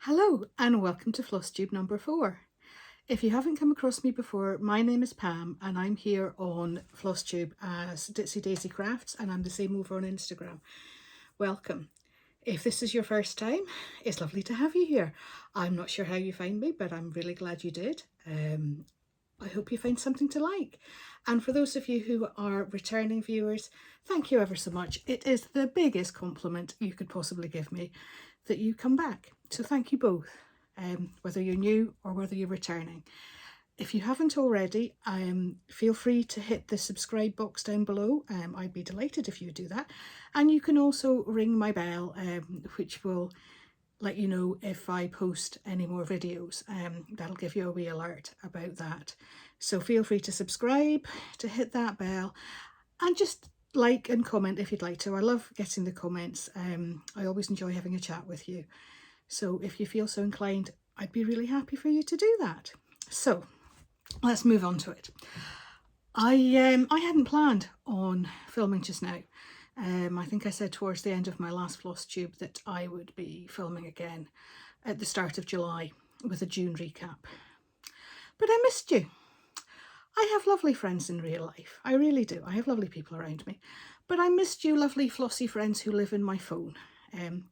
Hello and welcome to Flosstube number 4. If you haven't come across me before, my name is Pam and I'm here on Flosstube as Ditsy Daisy Crafts, and I'm the same over on Instagram. Welcome. If this is your first time, it's lovely to have you here. I'm not sure how you find me, but I'm really glad you did. I hope you find something to like. And for those of you who are returning viewers, thank you ever so much. It is the biggest compliment you could possibly give me that you come back. So thank you both, whether you're new or whether you're returning. If you haven't already, feel free to hit the subscribe box down below. I'd be delighted if you would do that. And you can also ring my bell, which will let you know if I post any more videos. That'll give you a wee alert about that. So feel free to subscribe, to hit that bell, and just like and comment if you'd like to. I love getting the comments. I always enjoy having a chat with you. So if you feel so inclined, I'd be really happy for you to do that. So let's move on to it. I hadn't planned on filming just now. I think I said towards the end of my last Flosstube that I would be filming again at the start of July with a June recap. But I missed you. I have lovely friends in real life. I really do. I have lovely people around me. But I missed you lovely flossy friends who live in my phone.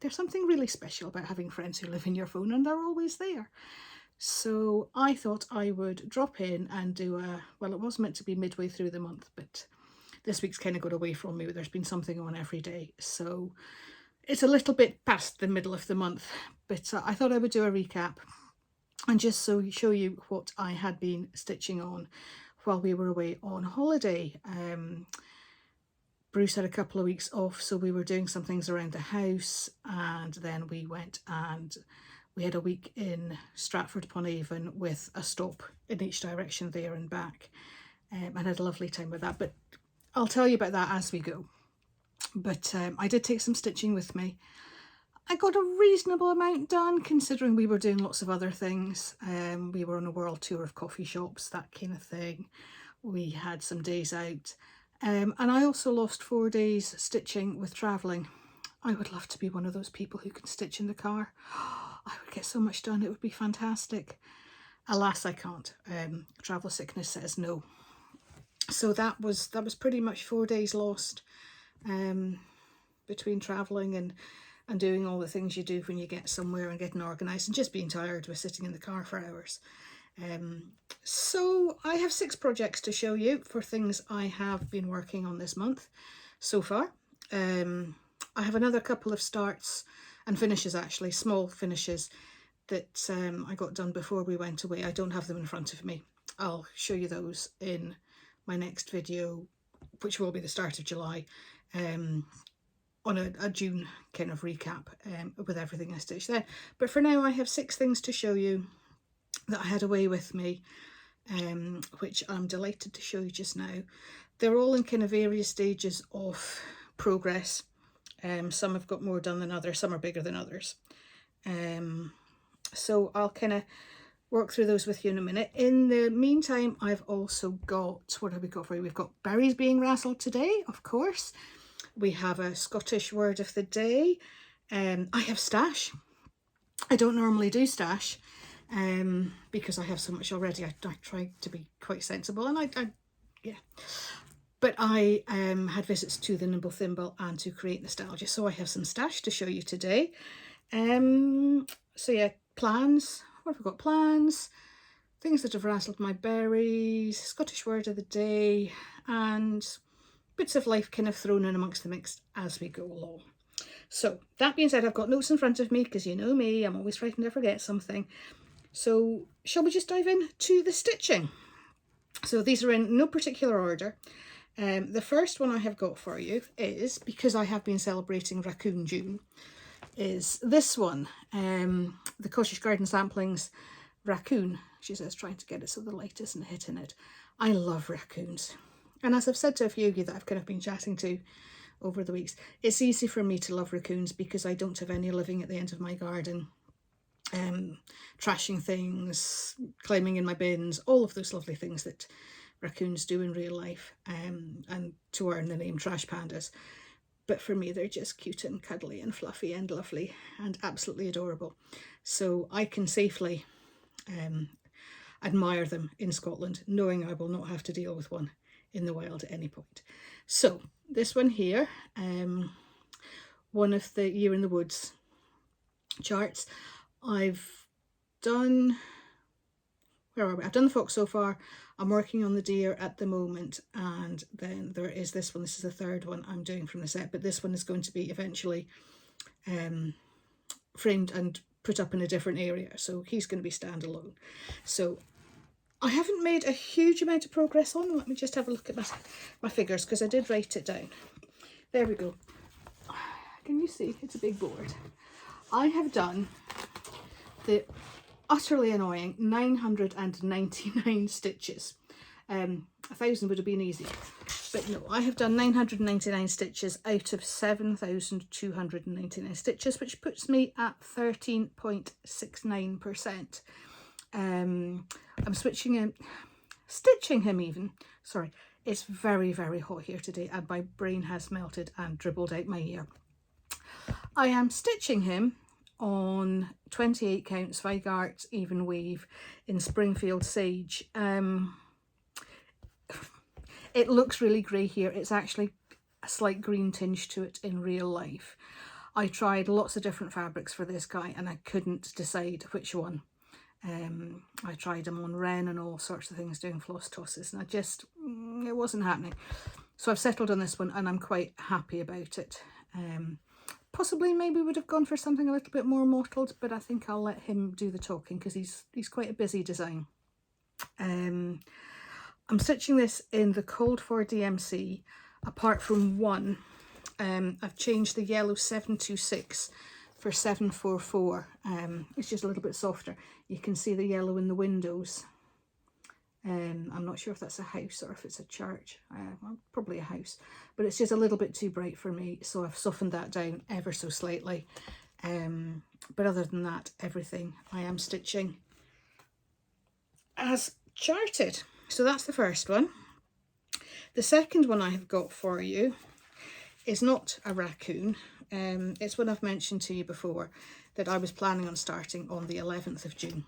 There's something really special about having friends who live in your phone and they're always there. So I thought I would drop in and do a, well, it was meant to be midway through the month, but this week's kind of got away from me. There's been something on every day. So it's a little bit past the middle of the month, but I thought I would do a recap and just show you what I had been stitching on while we were away on holiday. Bruce had a couple of weeks off, so we were doing some things around the house, and then we went and we had a week in Stratford-upon-Avon with a stop in each direction there and back, and had a lovely time with that. But I'll tell you about that as we go. But I did take some stitching with me. I got a reasonable amount done considering we were doing lots of other things. We were on a world tour of coffee shops, that kind of thing. We had some days out. And I also lost 4 days stitching with travelling. I would love to be one of those people who can stitch in the car. I would get so much done. It would be fantastic. Alas, I can't. Travel sickness says no. So that was pretty much 4 days lost between travelling and doing all the things you do when you get somewhere and getting organised and just being tired with sitting in the car for hours. So I have 6 projects to show you for things I have been working on this month so far. I have another couple of starts and finishes, actually, small finishes that I got done before we went away. I don't have them in front of me. I'll show you those in my next video, which will be the start of July, on a June kind of recap with everything I stitched then. But for now I have 6 things to show you that I had away with me, which I'm delighted to show you just now. They're all in kind of various stages of progress. Some have got more done than others, some are bigger than others. So I'll kind of work through those with you in a minute. In the meantime, I've also got, what have we got for you? We've got berries being razzled today, of course. We have a Scottish word of the day. I have stash. I don't normally do stash because I have so much already. I try to be quite sensible, and yeah. But I had visits to the Nimble Thimble and to Create Nostalgia, so I have some stash to show you today. So yeah, plans. What have we got? Plans, things that have razzled my berries, Scottish word of the day, and bits of life kind of thrown in amongst the mix as we go along. So that being said, I've got notes in front of me because you know me, I'm always frightened to forget something. So shall we just dive in to the stitching? So these are in no particular order. The first one I have got for you is, because I have been celebrating Raccoon June, is this one, the Cottage Garden Samplings Raccoon. She says, trying to get it so the light isn't hitting it. I love raccoons. And as I've said to a few of you that I've kind of been chatting to over the weeks, it's easy for me to love raccoons because I don't have any living at the end of my garden, trashing things, climbing in my bins, all of those lovely things that raccoons do in real life, and to earn the name Trash Pandas. but for me they're just cute and cuddly and fluffy and lovely and absolutely adorable. So I can safely admire them in Scotland, knowing I will not have to deal with one in the wild at any point. So this one here, one of the Year in the Woods charts. I've done, where are we? I've done the fox so far. I'm working on the deer at the moment, and then there is this one. This is the third one I'm doing from the set, but this one is going to be eventually framed and put up in a different area, so he's going to be standalone. So I haven't made a huge amount of progress on. Let me just have a look at my figures, because I did write it down. There we go. Can you see? It's a big board. I have done the utterly annoying 999 stitches. 1,000 would have been easy, but no, I have done 999 stitches out of 7,299 stitches, which puts me at 13.69%. I'm stitching him even. Sorry, it's very, very hot here today and my brain has melted and dribbled out my ear. I am stitching him on 28 count Zweigart even weave in Springfield Sage. It looks really grey here. It's actually a slight green tinge to it in real life. I tried lots of different fabrics for this guy and I couldn't decide which one. I tried them on Wren and all sorts of things, doing floss tosses, and it wasn't happening. So I've settled on this one and I'm quite happy about it. Possibly maybe would have gone for something a little bit more mottled, but I think I'll let him do the talking because he's quite a busy design. I'm stitching this in the Cold for DMC, apart from one. I've changed the yellow 726 for 744. It's just a little bit softer. You can see the yellow in the windows. I'm not sure if that's a house or if it's a church. Well, probably a house, but it's just a little bit too bright for me, so I've softened that down ever so slightly. But other than that, everything I am stitching as charted. So that's the first one. The second one I have got for you is not a raccoon. It's one I've mentioned to you before that I was planning on starting on the 11th of June.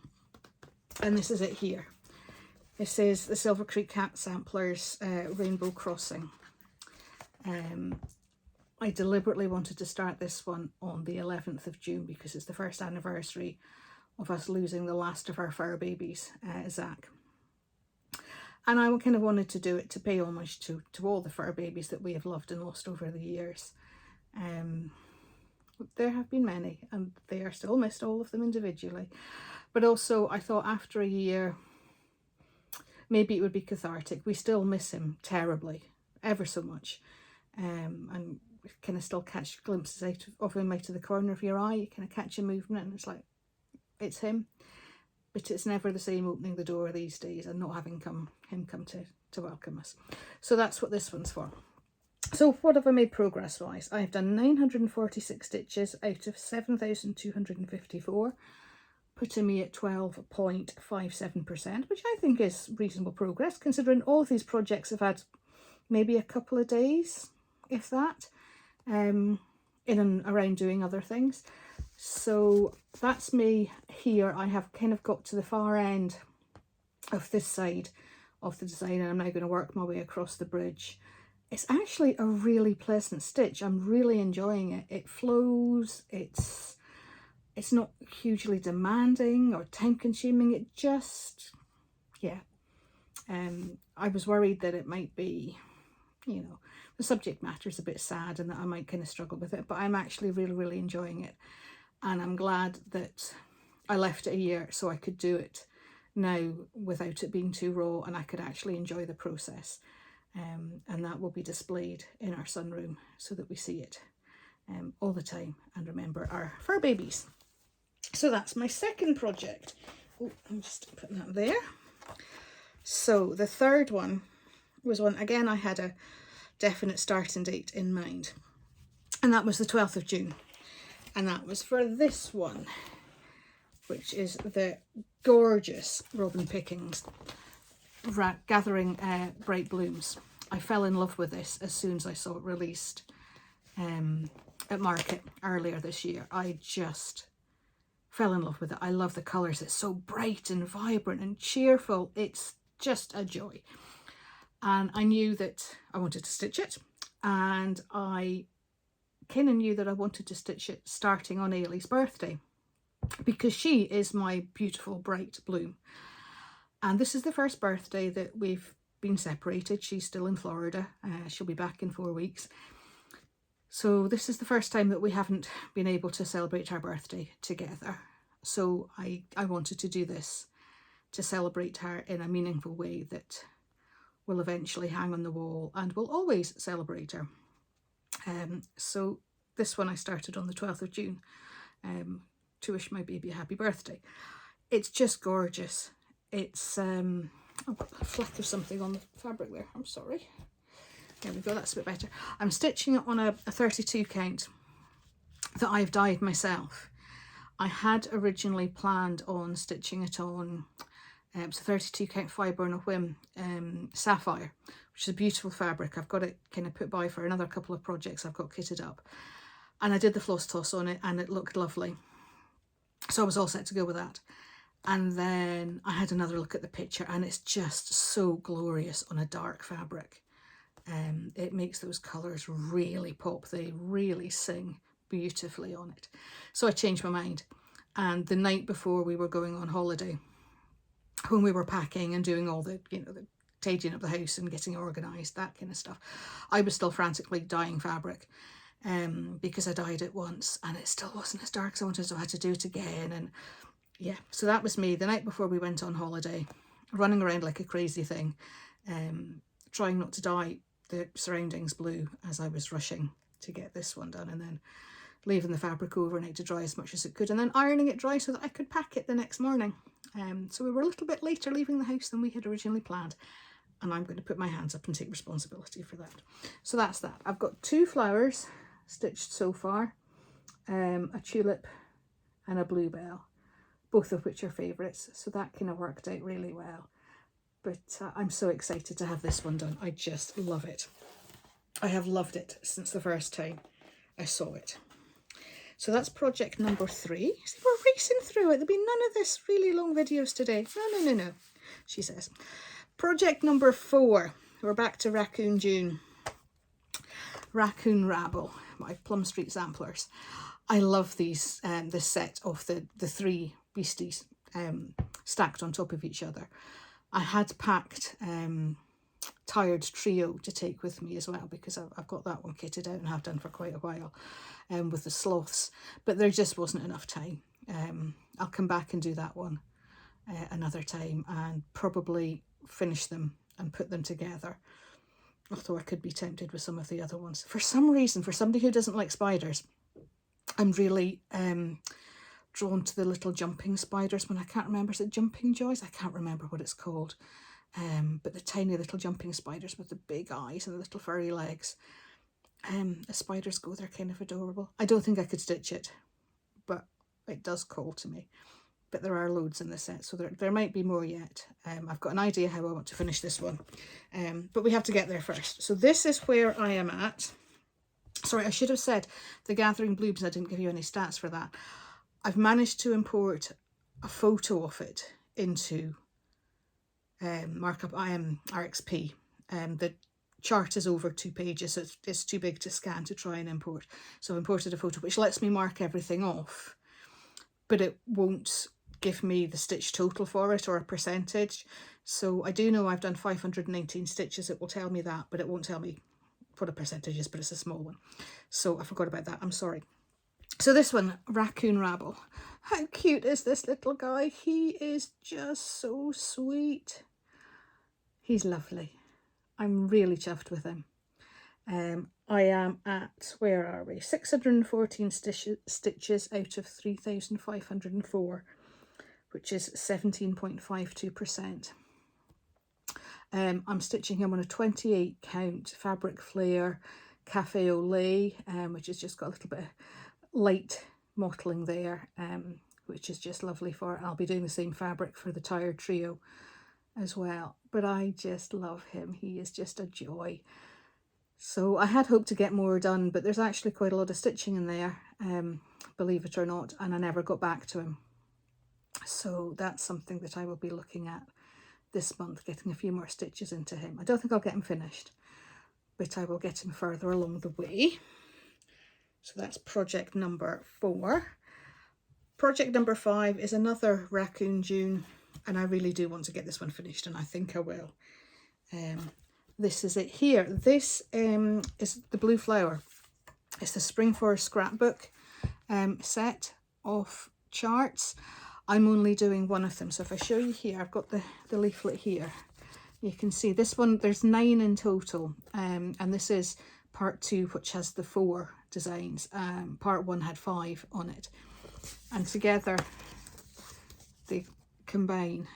And this is it here. This is the Silver Creek Cat Samplers Rainbow Crossing. I deliberately wanted to start this one on the 11th of June because it's the first anniversary of us losing the last of our fur babies, Zach. And I kind of wanted to do it to pay homage to all the fur babies that we have loved and lost over the years. There have been many and they are still missed, all of them individually. But also I thought after a year, maybe it would be cathartic. We still miss him terribly, ever so much. And we kind of still catch glimpses of him out of the corner of your eye. You kind of catch a movement and it's like, it's him. But it's never the same opening the door these days and not having him come to welcome us. So that's what this one's for. So what have I made progress-wise? I've done 946 stitches out of 7,254. Putting me at 12.57%, which I think is reasonable progress, considering all of these projects have had maybe a couple of days, if that, in and around doing other things. So that's me here. I have kind of got to the far end of this side of the design, and I'm now going to work my way across the bridge. It's actually a really pleasant stitch. I'm really enjoying it. It flows, it's not hugely demanding or time consuming. It just, yeah. I was worried that it might be, you know, the subject matter is a bit sad and that I might kind of struggle with it, but I'm actually really, really enjoying it. And I'm glad that I left it a year so I could do it now without it being too raw and I could actually enjoy the process. And that will be displayed in our sunroom so that we see it all the time and remember our fur babies. So that's my second project. Oh, I'm just putting that there. So the third one was one, again, I had a definite starting date in mind. And that was the 12th of June. And that was for this one, which is the gorgeous Robin Pickens Gathering Bright Blooms. I fell in love with this as soon as I saw it released. at market earlier this year. I just fell in love with it. I love the colours. It's so bright and vibrant and cheerful. It's just a joy. And I knew that I wanted to stitch it, and I kind of knew that I wanted to stitch it starting on Ellie's birthday, because she is my beautiful bright bloom. And this is the first birthday that we've been separated. She's still in Florida. She'll be back in 4 weeks. So this is the first time that we haven't been able to celebrate her birthday together. So I wanted to do this to celebrate her in a meaningful way that will eventually hang on the wall and will always celebrate her. So this one I started on the 12th of June to wish my baby a happy birthday. It's just gorgeous. It's I've got a fleck of something on the fabric there. I'm sorry. There we go, that's a bit better. I'm stitching it on a 32 count that I've dyed myself. I had originally planned on stitching it on it's a 32 count fibre on a whim sapphire, which is a beautiful fabric. I've got it kind of put by for another couple of projects I've got kitted up. And I did the floss toss on it and it looked lovely. So I was all set to go with that. And then I had another look at the picture and it's just so glorious on a dark fabric. It makes those colours really pop. They really sing beautifully on it. So I changed my mind. And the night before we were going on holiday, when we were packing and doing all the, the tidying up the house and getting organised, that kind of stuff, I was still frantically dyeing fabric because I dyed it once and it still wasn't as dark as I wanted, so I had to do it again. And yeah, so that was me the night before we went on holiday, running around like a crazy thing, trying not to dye the surroundings blue as I was rushing to get this one done, and then leaving the fabric overnight to dry as much as it could, and then ironing it dry so that I could pack it the next morning. So we were a little bit later leaving the house than we had originally planned, and I'm going to put my hands up and take responsibility for that. So that's that. I've got 2 flowers stitched so far, a tulip and a bluebell, both of which are favourites, so that kind of worked out really well. But I'm so excited to have this one done. I just love it. I have loved it since the first time I saw it. So that's project number 3. See, we're racing through it. There'll be none of this really long videos today. No, she says. Project number 4. We're back to Raccoon June. Raccoon Rabble, my Plum Street samplers. I love these, this set of the 3 beasties stacked on top of each other. I had packed Tired Trio to take with me as well, because I've got that one kitted out and have done for quite a while with the sloths, but there just wasn't enough time. I'll come back and do that one another time and probably finish them and put them together, although I could be tempted with some of the other ones. For some reason, for somebody who doesn't like spiders, I'm really drawn to the little jumping spiders. When I can't remember, is it Jumping Joys? I can't remember what it's called. But the tiny little jumping spiders with the big eyes and the little furry legs. As spiders go, they're kind of adorable. I don't think I could stitch it, but it does call to me. But there are loads in the set, so there might be more yet. I've got an idea how I want to finish this one, but we have to get there first. So this is where I am at. Sorry, I should have said the Gathering Blooms. I didn't give you any stats for that. I've managed to import a photo of it into markup RXP. The chart is over 2 pages, so it's too big to scan to try and import. So I've imported a photo which lets me mark everything off, but it won't give me the stitch total for it or a percentage. So I do know I've done 519 stitches. It will tell me that, but it won't tell me what a percentage is, but it's a small one. So I forgot about that. I'm sorry. So this one, Raccoon Rabble. How cute is this little guy? He is just so sweet. He's lovely. I'm really chuffed with him. I am at, where are we? 614 stitches out of 3,504, which is 17.52%. I'm stitching him on a 28 count fabric flare cafe au lait, which has just got a little bit of light mottling there, which is just lovely for it. I'll be doing the same fabric for the Tired Trio as well, but I just love him. He is just a joy. So I had hoped to get more done, but there's actually quite a lot of stitching in there, believe it or not, and I never got back to him. So that's something that I will be looking at this month, getting a few more stitches into him. I don't think I'll get him finished, but I will get him further along the way. So that's project number 4. Project number 5 is another Raccoon June, and I really do want to get this one finished, and I think I will. This is it here. This is the blue flower. It's the Spring Forest Scrapbook set of charts. I'm only doing one of them. So if I show you here, I've got the leaflet here. You can see this one, there's 9 in total. And this is part 2, which has the 4 designs. Part 1 had 5 on it. And together they combine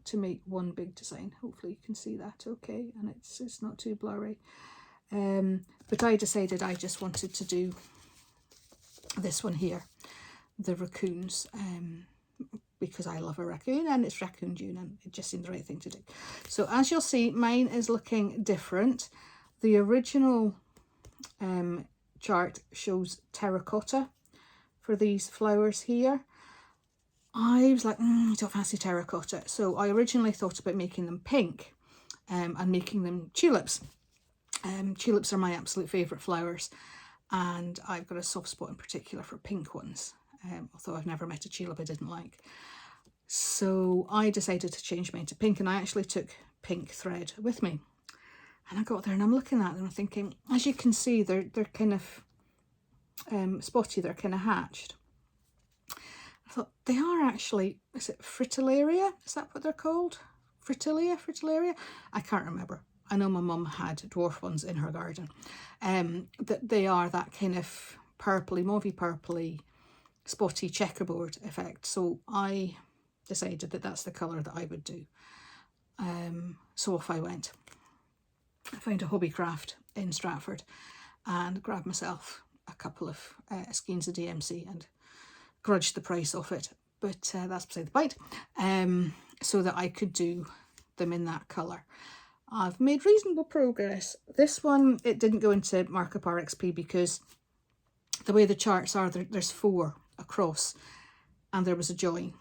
to make one big design. Hopefully you can see that okay, and it's not too blurry. But I decided I just wanted to do this one here, the Raccoons, because I love a raccoon and it's Raccoon June and it just seemed the right thing to do. So as you'll see, mine is looking different. The original chart shows terracotta for these flowers here. I was like, I don't fancy terracotta. So I originally thought about making them pink and making them tulips. Tulips are my absolute favourite flowers, and I've got a soft spot in particular for pink ones, although I've never met a tulip I didn't like. So I decided to change mine to pink, and I actually took pink thread with me. And I got there and I'm looking at them and thinking, as you can see, they're kind of spotty, they're kind of hatched. I thought they are actually, is it fritillaria? Is that what they're called? Fritillaria? I can't remember. I know my mum had dwarf ones in her garden. That they are that kind of purpley, mauvey purpley, spotty checkerboard effect. So I decided that that's the colour that I would do. So off I went. I found a Hobbycraft in Stratford and grabbed myself a couple of skeins of DMC and grudged the price of it, but that's beside the point, so that I could do them in that colour. I've made reasonable progress. This one, it didn't go into Markup RXP because the way the charts are, there's 4 across and there was a join.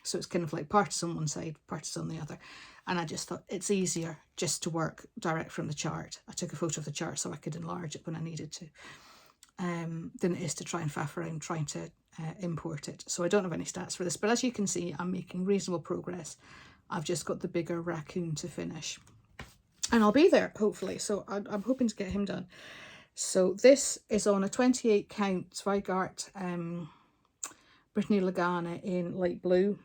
So it's kind of like part is on one side, part is on the other. And I just thought it's easier just to work direct from the chart. I took a photo of the chart so I could enlarge it when I needed to, than it is to try and faff around trying to import it. So I don't have any stats for this, but as you can see, I'm making reasonable progress. I've just got the bigger raccoon to finish. And I'll be there, hopefully. So I'm hoping to get him done. So this is on a 28 count Zweigart Brittany Lagana in light blue.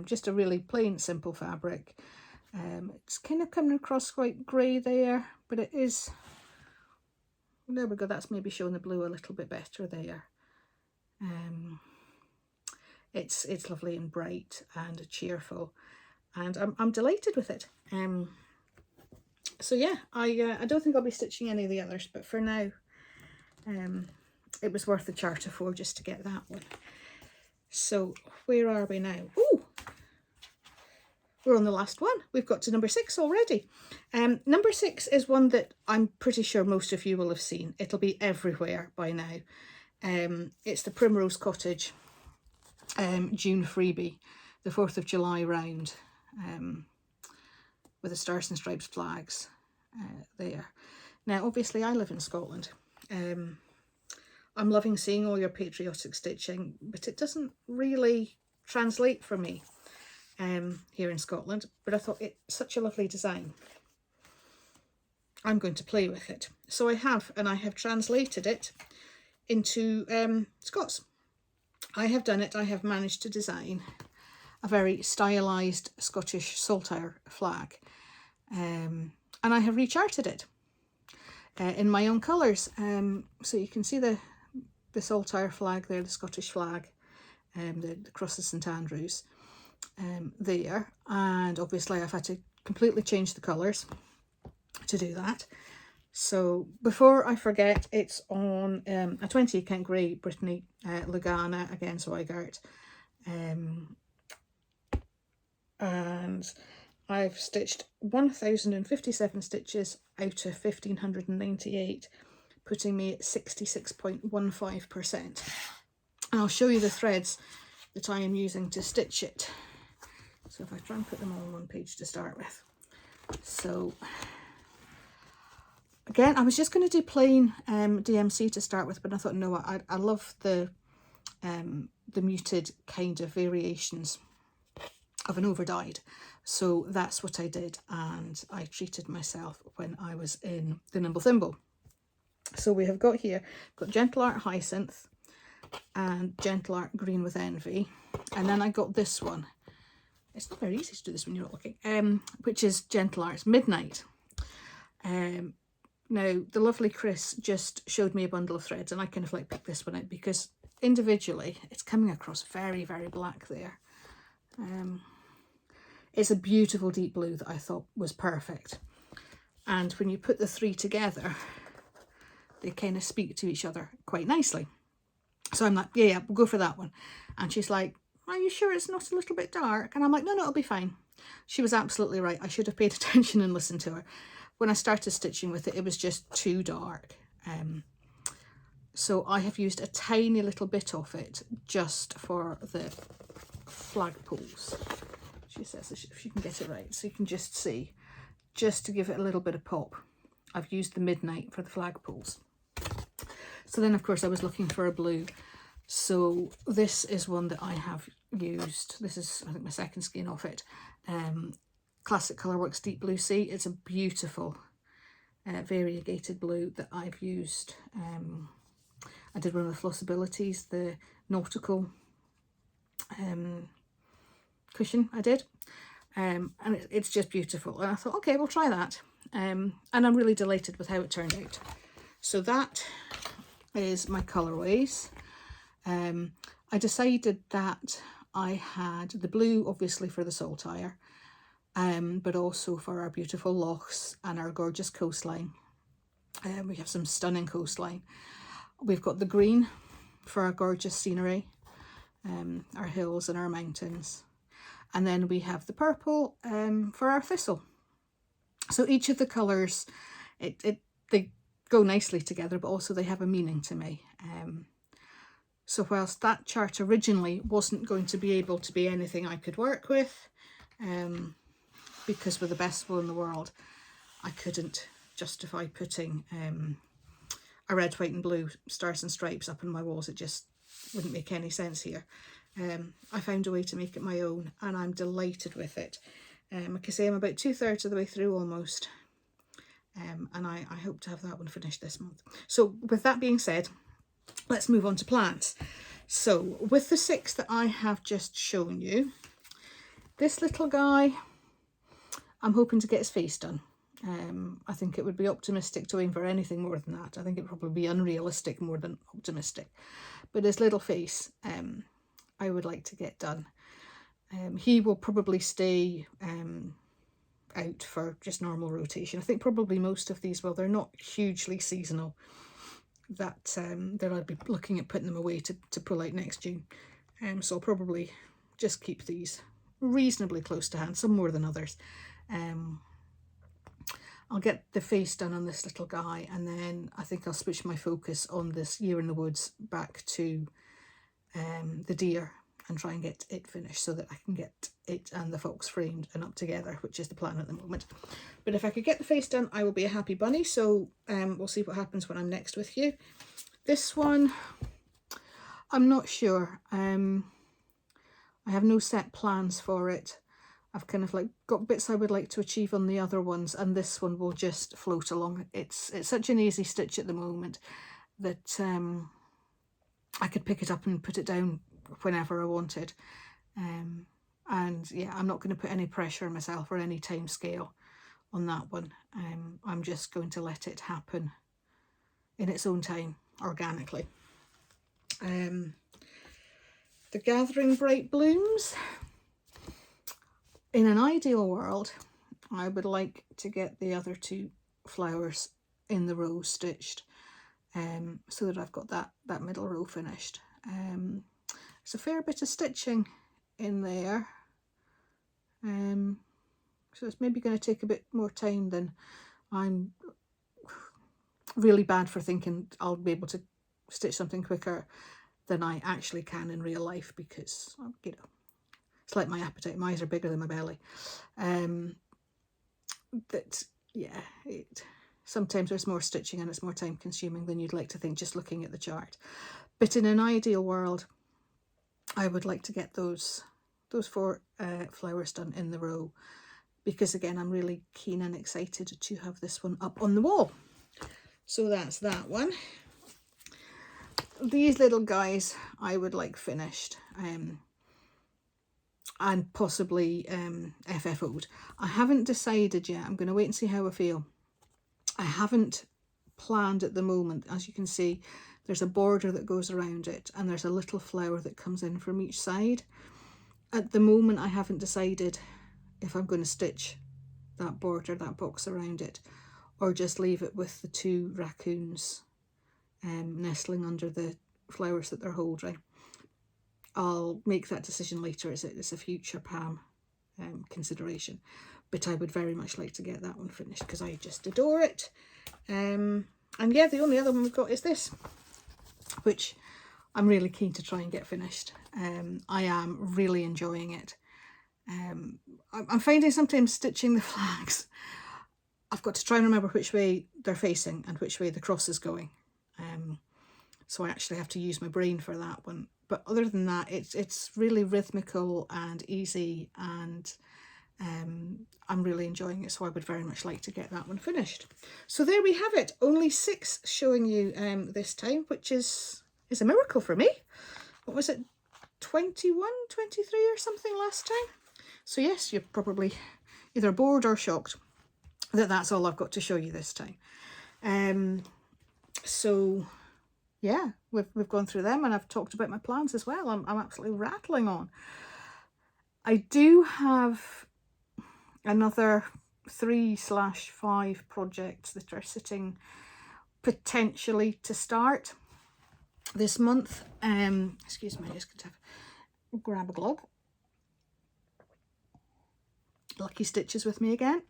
Just a really plain, simple fabric. It's kind of coming across quite grey there, but it is, there we go, that's maybe showing the blue a little bit better there. It's lovely and bright and cheerful, and I'm delighted with it. So yeah, I don't think I'll be stitching any of the others, but for now, it was worth the charter for just to get that one. So where are we now? Ooh, we're on the last one. We've got to number 6 already. Number 6 is one that I'm pretty sure most of you will have seen. It'll be everywhere by now. It's the Primrose Cottage June freebie, the 4th of July round, with the Stars and Stripes flags there. Now, obviously, I live in Scotland. I'm loving seeing all your patriotic stitching, but it doesn't really translate for me here in Scotland. But I thought it's such a lovely design. I'm going to play with it. So I have, and I have translated it into Scots. I have done it. I have managed to design a very stylised Scottish saltire flag. And I have recharted it in my own colours. So you can see the saltire flag there, the Scottish flag, the cross of St Andrews there. And obviously I've had to completely change the colours to do that. So before I forget, it's on a 20 count grey Brittany Lagana, again Zweigart. And I've stitched 1057 stitches out of 1598, putting me at 66.15%. And I'll show you the threads that I am using to stitch it. So if I try and put them all on one page to start with. So again, I was just going to do plain DMC to start with, but I thought, no, I love the muted kind of variations of an overdyed. So that's what I did, and I treated myself when I was in the Nimble Thimble. So we have got here, got Gentle Art Hyacinth and Gentle Art Green with Envy, and then I got this one. It's not very easy to do this when you're not looking, which is Gentle Art's Midnight. Now, the lovely Chris just showed me a bundle of threads, and I kind of like picked this one out because individually it's coming across very, very black there. It's a beautiful deep blue that I thought was perfect. And when you put the three together, they kind of speak to each other quite nicely. So I'm like, yeah, we'll go for that one. And she's like, are you sure it's not a little bit dark? And I'm like, no, it'll be fine. She was absolutely right. I should have paid attention and listened to her. When I started stitching with it, it was just too dark. So I have used a tiny little bit of it just for the flagpoles. She says if you can get it right, so you can just see, just to give it a little bit of pop. I've used the Midnight for the flagpoles. So then, of course, I was looking for a blue. So this is one that I have used. This is, I think, my second skein of it. Classic Colourworks Deep Blue Sea. It's a beautiful variegated blue that I've used. I did one of the Flossabilities, the nautical cushion I did, and it's just beautiful, and I thought, okay, we'll try that, and I'm really delighted with how it turned out. So that is my colourways. I decided that I had the blue obviously for the saltire, but also for our beautiful lochs and our gorgeous coastline. We have some stunning coastline. We've got the green for our gorgeous scenery, our hills and our mountains. And then we have the purple for our thistle. So each of the colours, they go nicely together, but also they have a meaning to me. So whilst that chart originally wasn't going to be able to be anything I could work with, because with the best will in the world, I couldn't justify putting a red, white and blue stars and stripes up on my walls. It just wouldn't make any sense here. I found a way to make it my own, and I'm delighted with it. Like I say, I'm about 2/3 of the way through almost, and I hope to have that one finished this month. So with that being said, let's move on to plants. So with the 6 that I have just shown you, this little guy, I'm hoping to get his face done. I think it would be optimistic to aim for anything more than that. I think it would probably be unrealistic more than optimistic. But his little face, I would like to get done. He will probably stay out for just normal rotation. I think probably most of these, well, they're not hugely seasonal, that I'd be looking at putting them away to pull out next June. So I'll probably just keep these reasonably close to hand, some more than others. I'll get the face done on this little guy, and then I think I'll switch my focus on this Year in the Woods back to the deer and try and get it finished so that I can get it and the fox framed and up together, which is the plan at the moment. But if I could get the face done, I will be a happy bunny. So we'll see what happens when I'm next with you. This one, I'm not sure. I have no set plans for it. I've kind of like got bits I would like to achieve on the other ones, and this one will just float along. It's such an easy stitch at the moment that I could pick it up and put it down whenever I wanted. And yeah, I'm not going to put any pressure on myself or any time scale on that one. I'm just going to let it happen in its own time, organically. The Gathering Bright Blooms. In an ideal world, I would like to get the other 2 flowers in the row stitched, so that I've got that middle row finished. It's a fair bit of stitching in there, So it's maybe going to take a bit more time than I'm really bad for thinking I'll be able to stitch something quicker than I actually can in real life, because, you know, it's like my appetite. My eyes are bigger than my belly. That, yeah, sometimes there's more stitching and it's more time consuming than you'd like to think just looking at the chart. But in an ideal world, I would like to get those 4 flowers done in the row, because again, I'm really keen and excited to have this one up on the wall. So that's that one. These little guys I would like finished, and possibly FFO'd. I haven't decided yet. I'm going to wait and see how I feel. I haven't planned at the moment. As you can see, there's a border that goes around it, and there's a little flower that comes in from each side. At the moment, I haven't decided if I'm going to stitch that border, that box around it, or just leave it with the 2 raccoons nestling under the flowers that they're holding. I'll make that decision later. It's a future Pam consideration, but I would very much like to get that one finished because I just adore it. And yeah, the only other one we've got is this, which I'm really keen to try and get finished. I am really enjoying it. I'm finding sometimes stitching the flags, I've got to try and remember which way they're facing and which way the cross is going. So I actually have to use my brain for that one. But other than that, it's really rhythmical and easy, and I'm really enjoying it. So I would very much like to get that one finished. So there we have it. Only 6 showing you this time, which is a miracle for me. What was it? 21, 23 or something last time. So yes, you're probably either bored or shocked that that's all I've got to show you this time. So yeah, we've gone through them, and I've talked about my plans as well. I'm absolutely rattling on. I do have another 3/5 projects that are sitting potentially to start this month. Excuse me, I just going to grab a glove. Lucky Stitches with me again.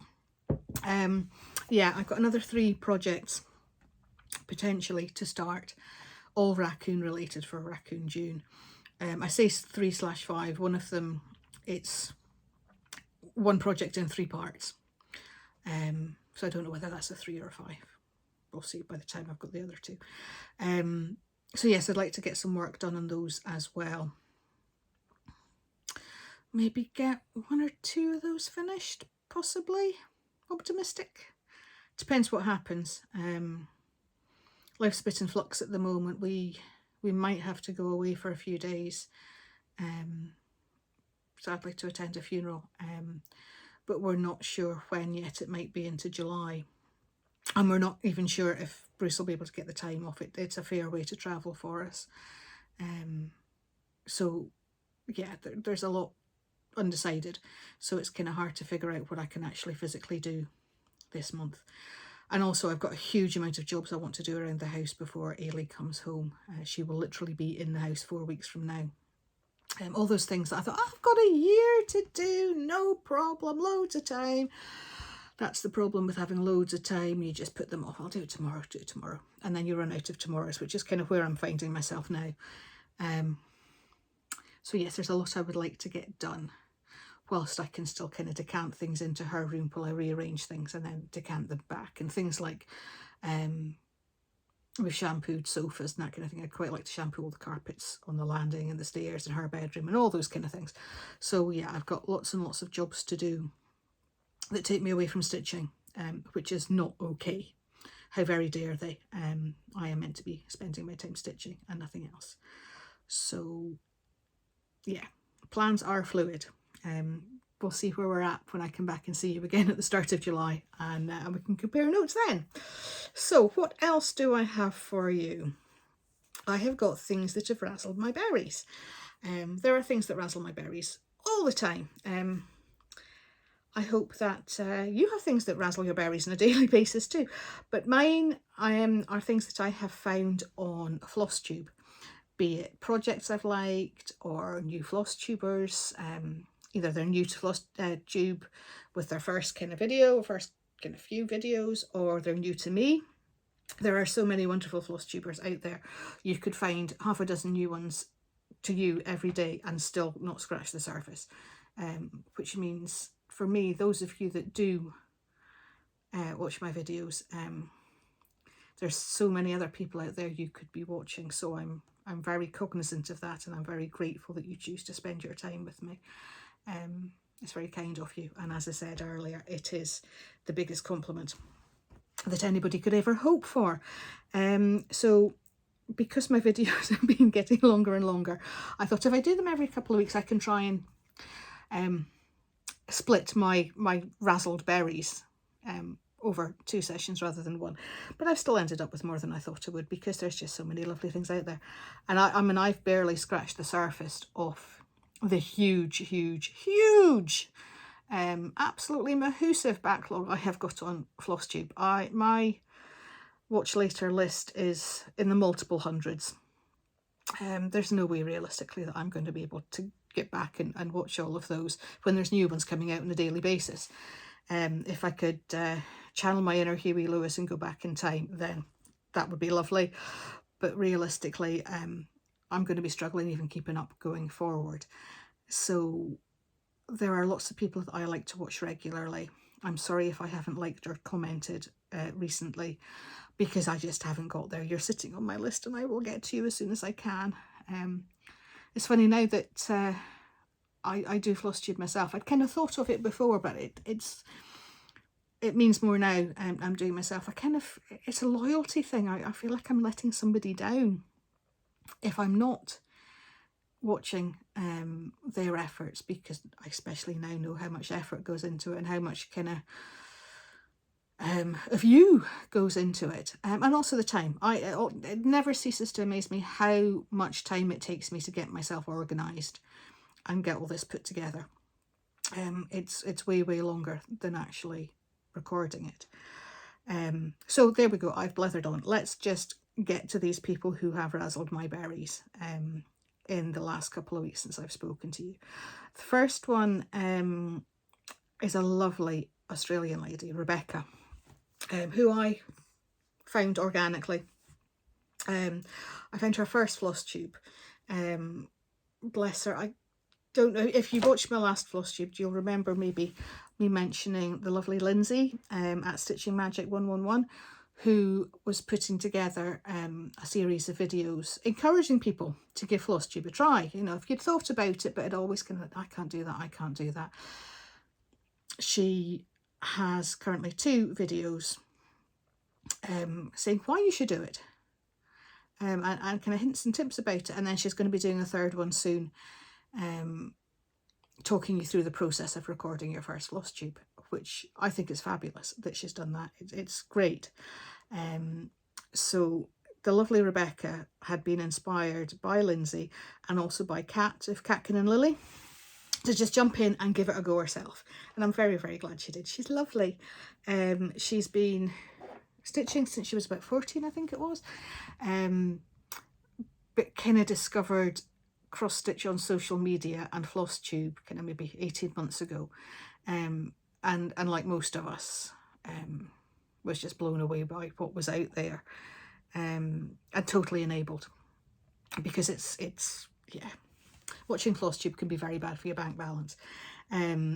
Yeah, I've got another 3 projects potentially to start, all raccoon related for Raccoon June. I say 3/5. One of them, it's one project in 3 parts. So I don't know whether that's a 3 or a 5. We'll see by the time I've got the other 2. So yes, I'd like to get some work done on those as well. Maybe get 1 or 2 of those finished, possibly. Optimistic. Depends what happens. Life's a bit in flux at the moment. We might have to go away for a few days, sadly, to attend a funeral, but we're not sure when yet. It might be into July, and we're not even sure if Bruce will be able to get the time off. It's a fair way to travel for us, so yeah, there's a lot undecided, so it's kind of hard to figure out what I can actually physically do this month. And also I've got a huge amount of jobs I want to do around the house before Ellie comes home. She will literally be in the house 4 weeks from now. All those things that I thought, oh, I've got a year to do, no problem, loads of time. That's the problem with having loads of time. You just put them off. I'll do it tomorrow, and then you run out of tomorrows, which is kind of where I'm finding myself now. So yes, there's a lot I would like to get done, whilst I can still kind of decant things into her room while I rearrange things and then decant them back. And things like we've shampooed sofas and that kind of thing. I'd quite like to shampoo all the carpets on the landing and the stairs in her bedroom and all those kind of things. So yeah, I've got lots and lots of jobs to do that take me away from stitching, which is not okay. How very dare they? I am meant to be spending my time stitching and nothing else. So yeah, plans are fluid. We'll see where we're at when I come back and see you again at the start of July, and we can compare notes then. So what else do I have for you? I have got things that have razzled my berries. There are things that razzle my berries all the time. I hope that you have things that razzle your berries on a daily basis too. But mine are things that I have found on Flosstube, be it projects I've liked or new Flosstubers. either they're new to Flosstube with their first kind of video, first kind of few videos, or they're new to me. There are so many wonderful Flosstubers out there. You could find half a dozen new ones to you every day and still not scratch the surface. Which means, for me, those of you that do watch my videos, there's so many other people out there you could be watching. So I'm very cognizant of that, and I'm very grateful that you choose to spend your time with me. It's very kind of you, and as I said earlier, it is the biggest compliment that anybody could ever hope for. So because my videos have been getting longer and longer, I thought if I do them every couple of weeks, I can try and split my razzled berries over 2 sessions rather than 1. But I've still ended up with more than I thought I would, because there's just so many lovely things out there. And I mean, I've barely scratched the surface of the huge, absolutely massive backlog I have got on Flosstube. My watch later list is in the multiple hundreds. There's no way realistically that I'm going to be able to get back and watch all of those when there's new ones coming out on a daily basis. If I could channel my inner Huey Lewis and go back in time, then that would be lovely. But realistically, I'm going to be struggling even keeping up going forward. So there are lots of people that I like to watch regularly. I'm sorry if I haven't liked or commented recently, because I just haven't got there. You're sitting on my list, and I will get to you as soon as I can. It's funny now that I do Flosstube myself. I'd kind of thought of it before, but it means more now. I'm doing myself. It's a loyalty thing. I feel like I'm letting somebody down if I'm not watching their efforts, because I especially now know how much effort goes into it and how much kind of you goes into it, and also the time. It never ceases to amaze me how much time it takes me to get myself organised and get all this put together. It's way longer than actually recording it. So there we go. I've blethered on. Let's just get to these people who have razzled my berries in the last couple of weeks since I've spoken to you. The first one is a lovely Australian lady, Rebecca, who I found organically. I found her first Flosstube. Bless her. I don't know if you watched my last Flosstube, you'll remember maybe me mentioning the lovely Lynsey at Stitching Magic 111, who was putting together a series of videos encouraging people to give Flosstube a try. You know, if you'd thought about it, but it always kind of, I can't do that. She has currently 2 videos saying why you should do it, and kind of hints and tips about it. And then she's going to be doing a 3rd one soon, talking you through the process of recording your first Flosstube, which I think is fabulous that she's done that. It's great. So the lovely Rebecca had been inspired by Lynsey and also by Kat of Catkin and Lily to just jump in and give it a go herself. And I'm very glad she did. She's lovely. She's been stitching since she was about 14, I think it was. But kind of discovered cross stitch on social media and Flosstube kind of maybe 18 months ago, and like most of us, was just blown away by what was out there, and totally enabled, because it's yeah, watching Flosstube can be very bad for your bank balance.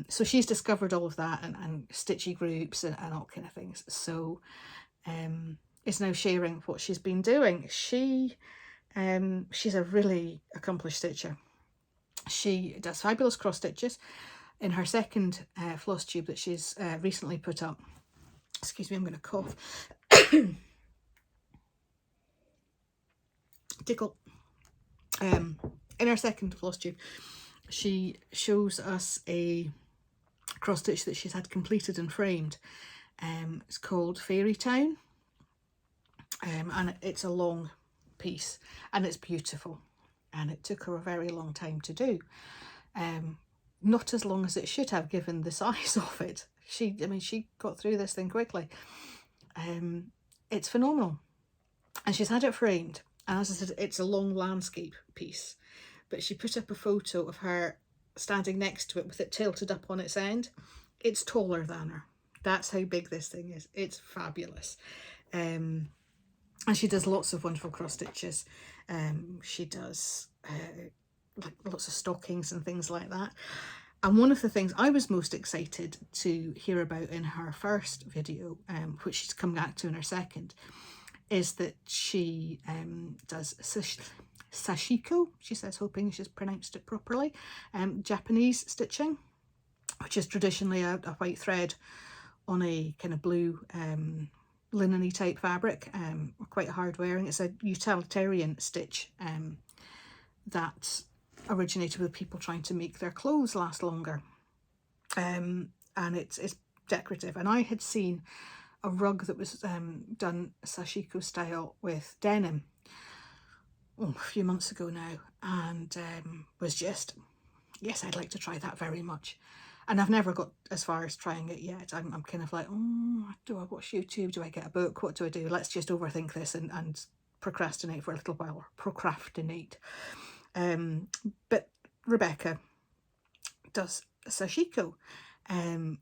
So she's discovered all of that, and stitchy groups and all kind of things. So is now sharing what she's been doing. She's a really accomplished stitcher. She does fabulous cross stitches. In her second Flosstube that she's recently put up, excuse me, I'm going to cough. Tickle. In her second Flosstube, she shows us a cross stitch that she's had completed and framed. It's called Fairy Town, and it's a long piece, and it's beautiful, and it took her a very long time to do. Not as long as it should have, given the size of it. She got through this thing quickly. It's phenomenal, and she's had it framed, and as I said, it's a long landscape piece, but she put up a photo of her standing next to it with it tilted up on its end. It's taller than her. That's how big this thing is. It's fabulous. And she does lots of wonderful cross stitches. She does like lots of stockings and things like that. And one of the things I was most excited to hear about in her first video, which she's come back to in her second, is that she does sashiko, she says, hoping she's pronounced it properly, Japanese stitching, which is traditionally a white thread on a kind of blue linen-y type fabric, quite hard wearing. It's a utilitarian stitch that originated with people trying to make their clothes last longer, and it's decorative. And I had seen a rug that was done sashiko style with denim a few months ago now, and was just, yes, I'd like to try that very much. And I've never got as far as trying it yet. I'm kind of like, oh, do I watch YouTube? Do I get a book? What do I do? Let's just overthink this and procrastinate for a little while. Procrastinate. But Rebecca does sashiko.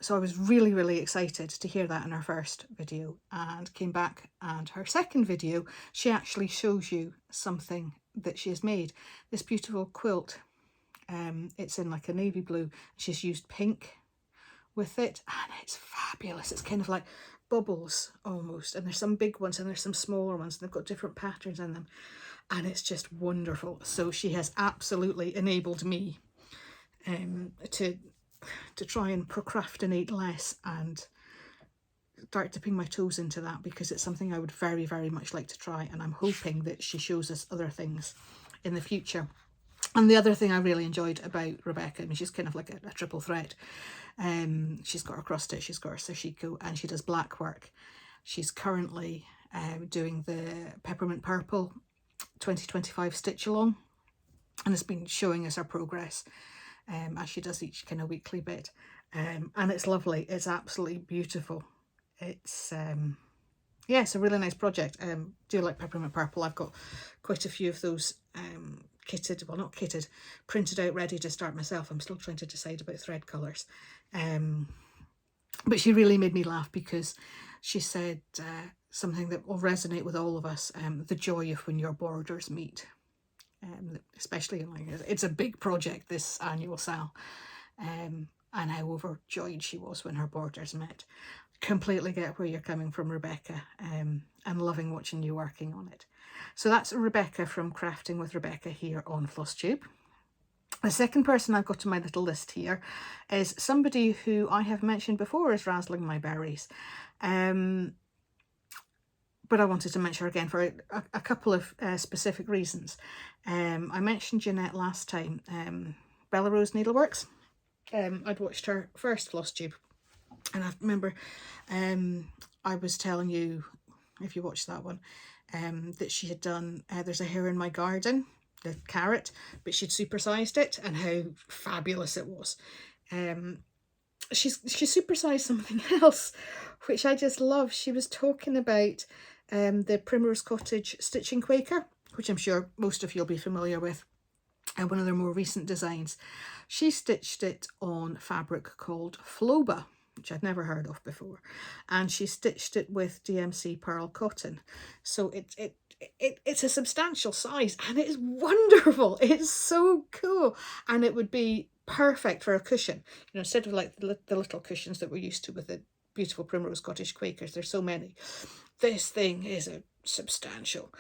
So I was really, really excited to hear that in her first video, and came back, and her second video, she actually shows you something that she has made. This beautiful quilt. It's in like a navy blue. She's used pink with it, and it's fabulous. It's kind of like bubbles almost, and there's some big ones and there's some smaller ones, and they've got different patterns in them, and it's just wonderful. So she has absolutely enabled me to try and procrastinate less and start dipping my toes into that, because it's something I would very, very much like to try, and I'm hoping that she shows us other things in the future. And the other thing I really enjoyed about Rebecca, I mean, she's kind of like a triple threat. She's got her cross stitch, she's got her sashiko, and she does black work. She's currently doing the Peppermint Purple 2025 stitch along, and has been showing us her progress as she does each kind of weekly bit. And it's lovely. It's absolutely beautiful. It's yeah, it's a really nice project. Do like Peppermint Purple. I've got quite a few of those kitted, well, not kitted, printed out, ready to start myself. I'm still trying to decide about thread colours. But she really made me laugh, because she said something that will resonate with all of us, the joy of when your borders meet. Especially, like, it's a big project, this annual sale, and how overjoyed she was when her borders met. Completely get where you're coming from, Rebecca, and loving watching you working on it. So that's Rebecca from Crafting with Rebecca here on Flosstube. The second person I've got on my little list here is somebody who I have mentioned before as Razzling My Berries. But I wanted to mention her again for a couple of specific reasons. I mentioned Jeanette last time, Bella Rose Needleworks. I'd watched her first Flosstube, and I remember I was telling you, if you watched that one, that she had done There's a Hare in My Garden, the carrot, but she'd supersized it, and how fabulous it was. She supersized something else, which I just love. She was talking about the Primrose Cottage Stitching Quaker, which I'm sure most of you will be familiar with, and one of their more recent designs. She stitched it on fabric called Floba, which I'd never heard of before, and she stitched it with DMC pearl cotton. So it's a substantial size, and it is wonderful. It's so cool, and it would be perfect for a cushion. You know, instead of like the little cushions that we're used to with the beautiful Primrose Cottage Quakers, there's so many. This thing is a substantial.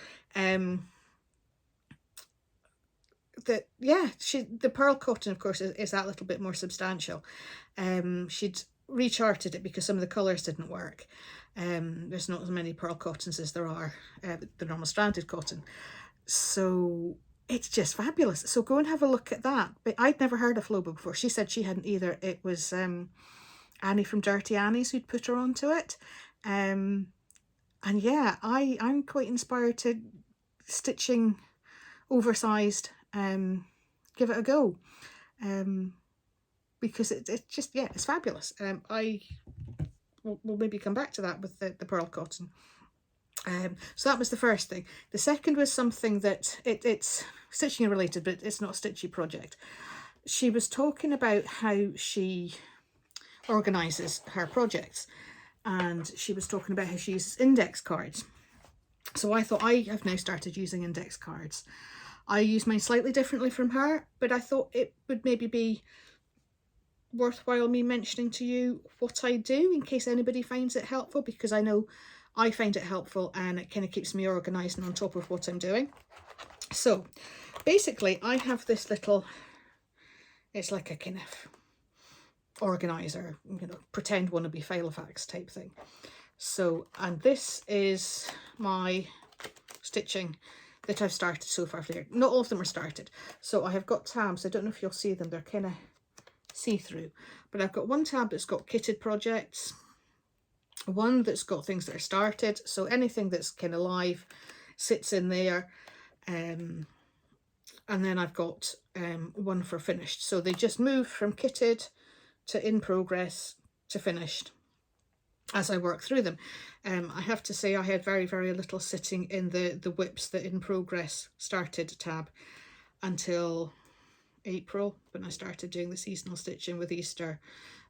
The pearl cotton, of course, is that little bit more substantial. She'd recharted it because some of the colours didn't work. There's not as many pearl cottons as there are the normal stranded cotton. So it's just fabulous. So go and have a look at that. But I'd never heard of Floba before. She said she hadn't either. It was Annie from Dirty Annie's who'd put her onto it. And yeah, I'm quite inspired to stitching oversized. Give it a go. Because it's just, yeah, it's fabulous. I will maybe come back to that with the pearl cotton. So that was the first thing. The second was something that it's stitching related, but it's not a stitchy project. she was talking about how she organises her projects, and she was talking about how she uses index cards. So I thought, I have now started using index cards. I use mine slightly differently from her, but I thought it would maybe be worthwhile me mentioning to you what I do in case anybody finds it helpful, because I know I find it helpful and it kind of keeps me organised and on top of what I'm doing. So basically I have this little, it's like a kind of organiser, you know, pretend wannabe Filofax type thing. So, and this is my stitching that I've started so far for the year. Not all of them are started. So I have got tabs, I don't know if you'll see them, they're kind of see-through, but I've got one tab that's got kitted projects, one that's got things that are started, so anything that's kind of live sits in there, and then I've got one for finished. So they just move from kitted to in progress to finished as I work through them. I have to say I had very, very little sitting in the whips, the in progress started tab, until April, when I started doing the seasonal stitching with Easter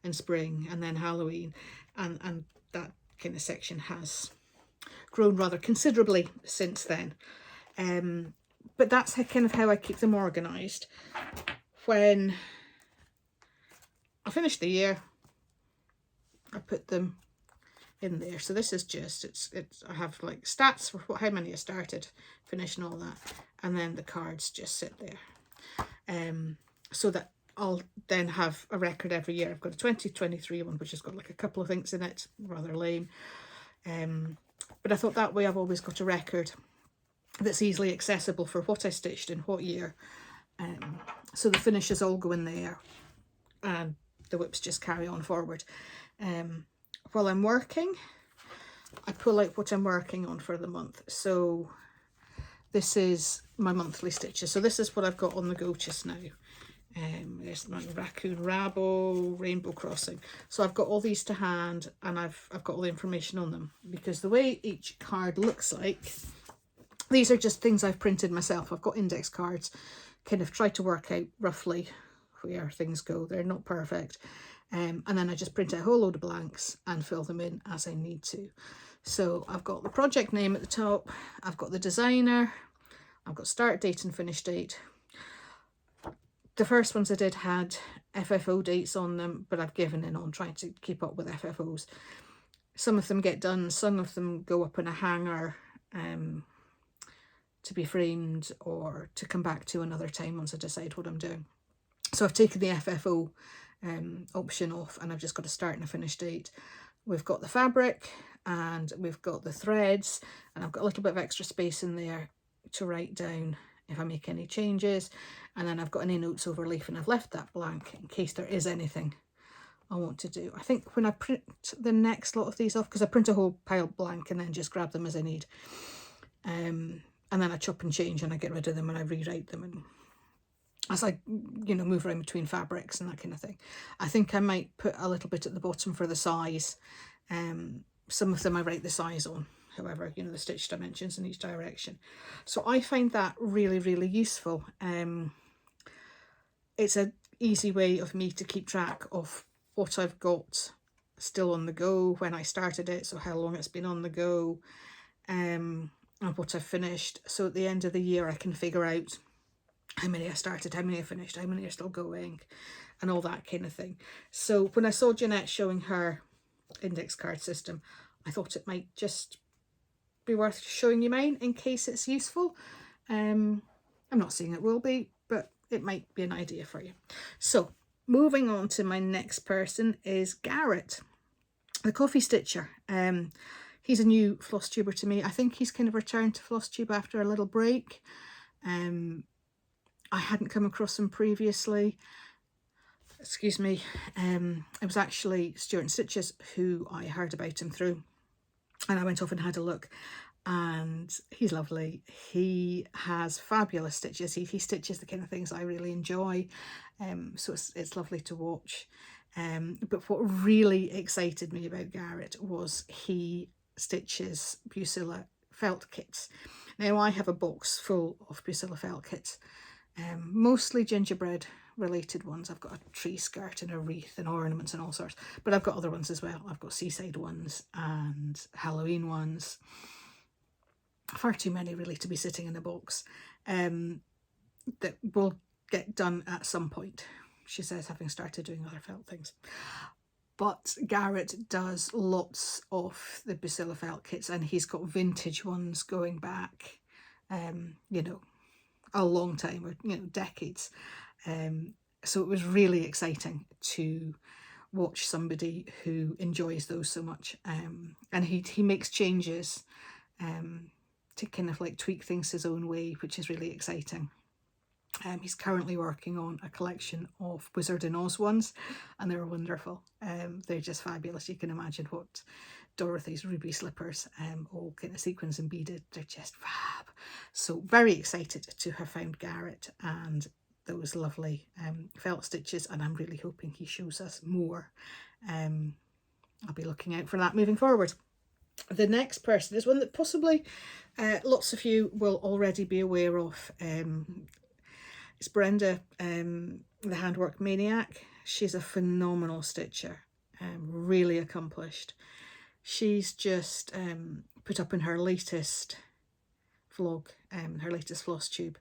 and spring and then Halloween, and that kind of section has grown rather considerably since then. But that's kind of how I keep them organised. When I finish the year, I put them in there. So this is just, it's I have like stats for how many I started, finished and all that, and then the cards just sit there. So that I'll then have a record every year. I've got a 2023 one, which has got like a couple of things in it, rather lame. But I thought that way I've always got a record that's easily accessible for what I stitched in what year. So the finishes all go in there and the whips just carry on forward. While I'm working, I pull out what I'm working on for the month. So this is my monthly stitches. So this is what I've got on the go just now. There's my Raccoon, Rabble, Rainbow Crossing. So I've got all these to hand, and I've got all the information on them, because the way each card looks like, these are just things I've printed myself. I've got index cards, kind of tried to work out roughly where things go. They're not perfect. And then I just print out a whole load of blanks and fill them in as I need to. So I've got the project name at the top, I've got the designer, I've got start date and finish date. The first ones I did had FFO dates on them, but I've given in on trying to keep up with FFOs. Some of them get done, some of them go up in a hanger to be framed or to come back to another time once I decide what I'm doing. So I've taken the FFO option off, and I've just got a start and a finish date. We've got the fabric and we've got the threads, and I've got a little bit of extra space in there to write down if I make any changes, and then I've got any notes overleaf, and I've left that blank in case there is anything I want to do. I think when I print the next lot of these off, because I print a whole pile blank and then just grab them as I need, and then I chop and change and I get rid of them and I rewrite them, and as I, you know, move around between fabrics and that kind of thing. I think I might put a little bit at the bottom for the size. Some of them I write the size on, however, you know, the stitch dimensions in each direction. So I find that really, really useful. It's an easy way of me to keep track of what I've got still on the go, when I started it, so how long it's been on the go, and what I've finished. So at the end of the year I can figure out how many I started, how many I finished, how many are still going, and all that kind of thing. So when I saw Jeanette showing her index card system, I thought it might just be worth showing you mine in case it's useful. I'm not saying it will be, but it might be an idea for you. So moving on to my next person is Garrett, the coffee stitcher. He's a new Flosstuber to me. I think he's kind of returned to Flosstube after a little break. I hadn't come across him previously. Excuse me. It was actually Stuart and Stitches who I heard about him through, and I went off and had a look, and he's lovely. He has fabulous stitches. He stitches the kind of things I really enjoy, so it's lovely to watch. But what really excited me about Garrett was he stitches Bucilla felt kits. Now I have a box full of Bucilla felt kits, mostly gingerbread related ones. I've got a tree skirt and a wreath and ornaments and all sorts, but I've got other ones as well. I've got seaside ones and Halloween ones. Far too many really to be sitting in a box. That will get done at some point, she says, having started doing other felt things. But Garrett does lots of the Bacilla felt kits, and he's got vintage ones going back, you know, a long time, or, you know, decades. So it was really exciting to watch somebody who enjoys those so much. And he makes changes to kind of like tweak things his own way, which is really exciting. He's currently working on a collection of Wizard in Oz ones, and they're wonderful. They're just fabulous. You can imagine what Dorothy's ruby slippers, all kind of sequins and beaded. They're just fab. So very excited to have found Garrett and those lovely felt stitches, and I'm really hoping he shows us more. I'll be looking out for that moving forward. The next person is one that possibly lots of you will already be aware of. It's Brenda, the handwork maniac. She's a phenomenal stitcher, really accomplished. She's just put up in her latest vlog, her latest Flosstube.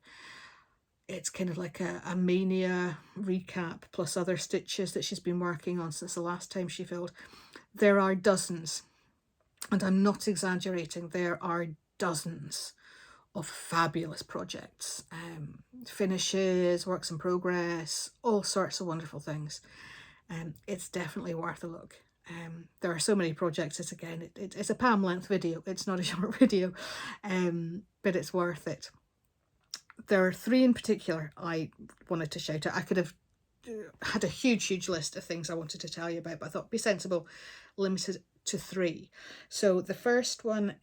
It's kind of like a mania recap plus other stitches that she's been working on since the last time she filmed. There are dozens, and I'm not exaggerating, there are dozens of fabulous projects, finishes, works in progress, all sorts of wonderful things. It's definitely worth a look. There are so many projects. It's again, it's a Pam length video. It's not a short video, but it's worth it. There are three in particular I wanted to shout out. I could have had a huge list of things I wanted to tell you about, but I thought it'd be sensible, limited to three. So the first one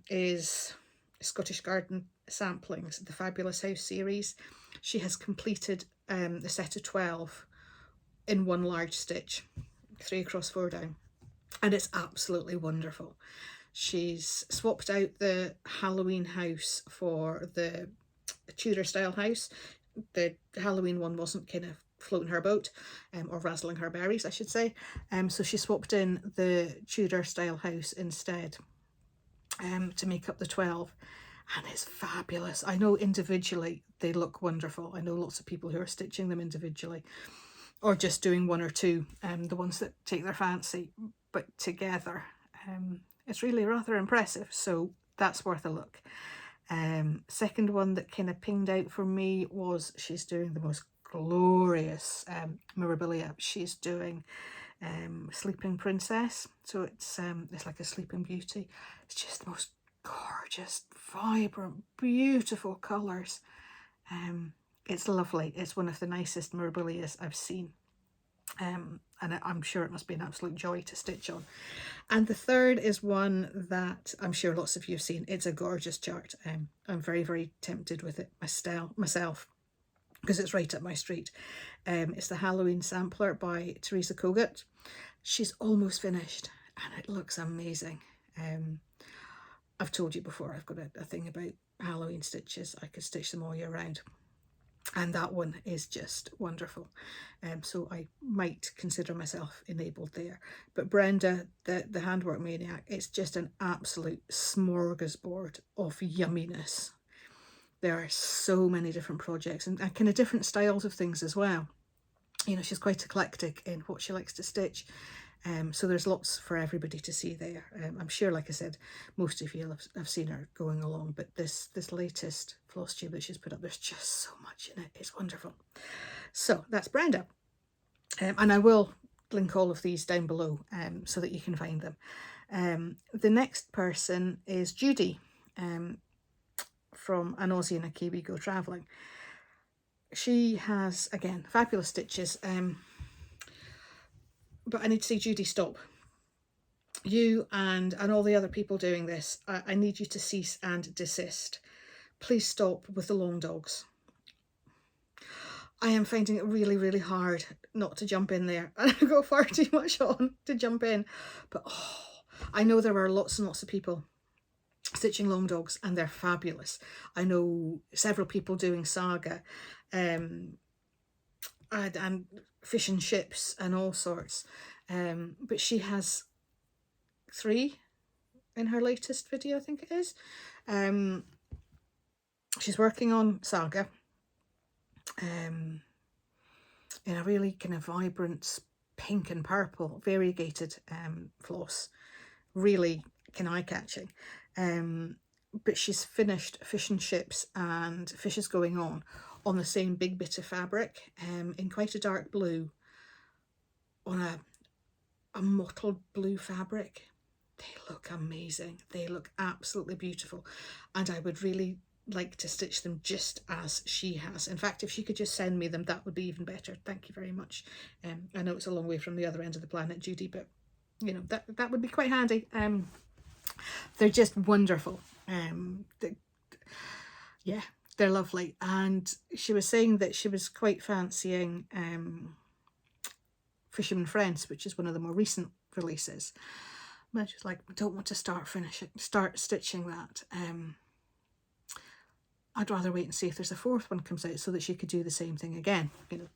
is Scottish Garden Samplings, the Fabulous House series. She has completed a set of 12 in one large stitch, 3 across 4 down, and it's absolutely wonderful. She's swapped out the Halloween house for the Tudor style house. The Halloween one wasn't kind of floating her boat, or razzling her berries, I should say. So she swapped in the Tudor style house instead, to make up the 12, and it's fabulous. I know individually they look wonderful. I know lots of people who are stitching them individually, or just doing one or two, the ones that take their fancy, but together it's really rather impressive, so that's worth a look. Second one that kind of pinged out for me was she's doing the most glorious memorabilia. She's doing Sleeping Princess, so it's like a Sleeping Beauty. It's just the most gorgeous, vibrant, beautiful colours. It's lovely. It's one of the nicest memorabilias I've seen, and I'm sure it must be an absolute joy to stitch on. And the third is one that I'm sure lots of you have seen. It's a gorgeous chart. I'm very tempted with it myself, because it's right up my street. It's the Halloween Sampler by Teresa Kogut. She's almost finished and it looks amazing. I've told you before, I've got a thing about Halloween stitches. I could stitch them all year round, and that one is just wonderful. So I might consider myself enabled there. But Brenda, the handwork maniac, it's just an absolute smorgasbord of yumminess. There are so many different projects and kind of different styles of things as well. You know, she's quite eclectic in what she likes to stitch. So there's lots for everybody to see there. I'm sure, like I said, most of you have seen her going along, but this latest Flosstube that she's put up, there's just so much in it. It's wonderful. So that's Brenda. And I will link all of these down below so that you can find them. The next person is Judy, from An Aussie and a Kiwi Go Travelling. She has, again, fabulous stitches. But I need to say, Judy, stop. You and all the other people doing this, I need you to cease and desist. Please stop with the long dogs. I am finding it really hard not to jump in there. And I've got far too much on to jump in. But I know there are lots and lots of people stitching long dogs and they're fabulous. I know several people doing Saga. and fish and chips and all sorts. But she has 3 in her latest video, I think it is. She's working on Saga in a really kind of vibrant pink and purple variegated floss, really kind of eye-catching. But she's finished Fish and Chips and Fish is Going on the same big bit of fabric in quite a dark blue on a mottled blue fabric. They look amazing. They look absolutely beautiful, and I would really like to stitch them just as she has. In fact, if she could just send me them, that would be even better. Thank you very much. I know it's a long way from the other end of the planet, Judy, but you know, that would be quite handy. They're just wonderful. Yeah, they're lovely. And she was saying that she was quite fancying Fisherman Friends, which is one of the more recent releases. But she's like, I don't want to start stitching that. I'd rather wait and see if there's a 4th one comes out so that she could do the same thing again, you know,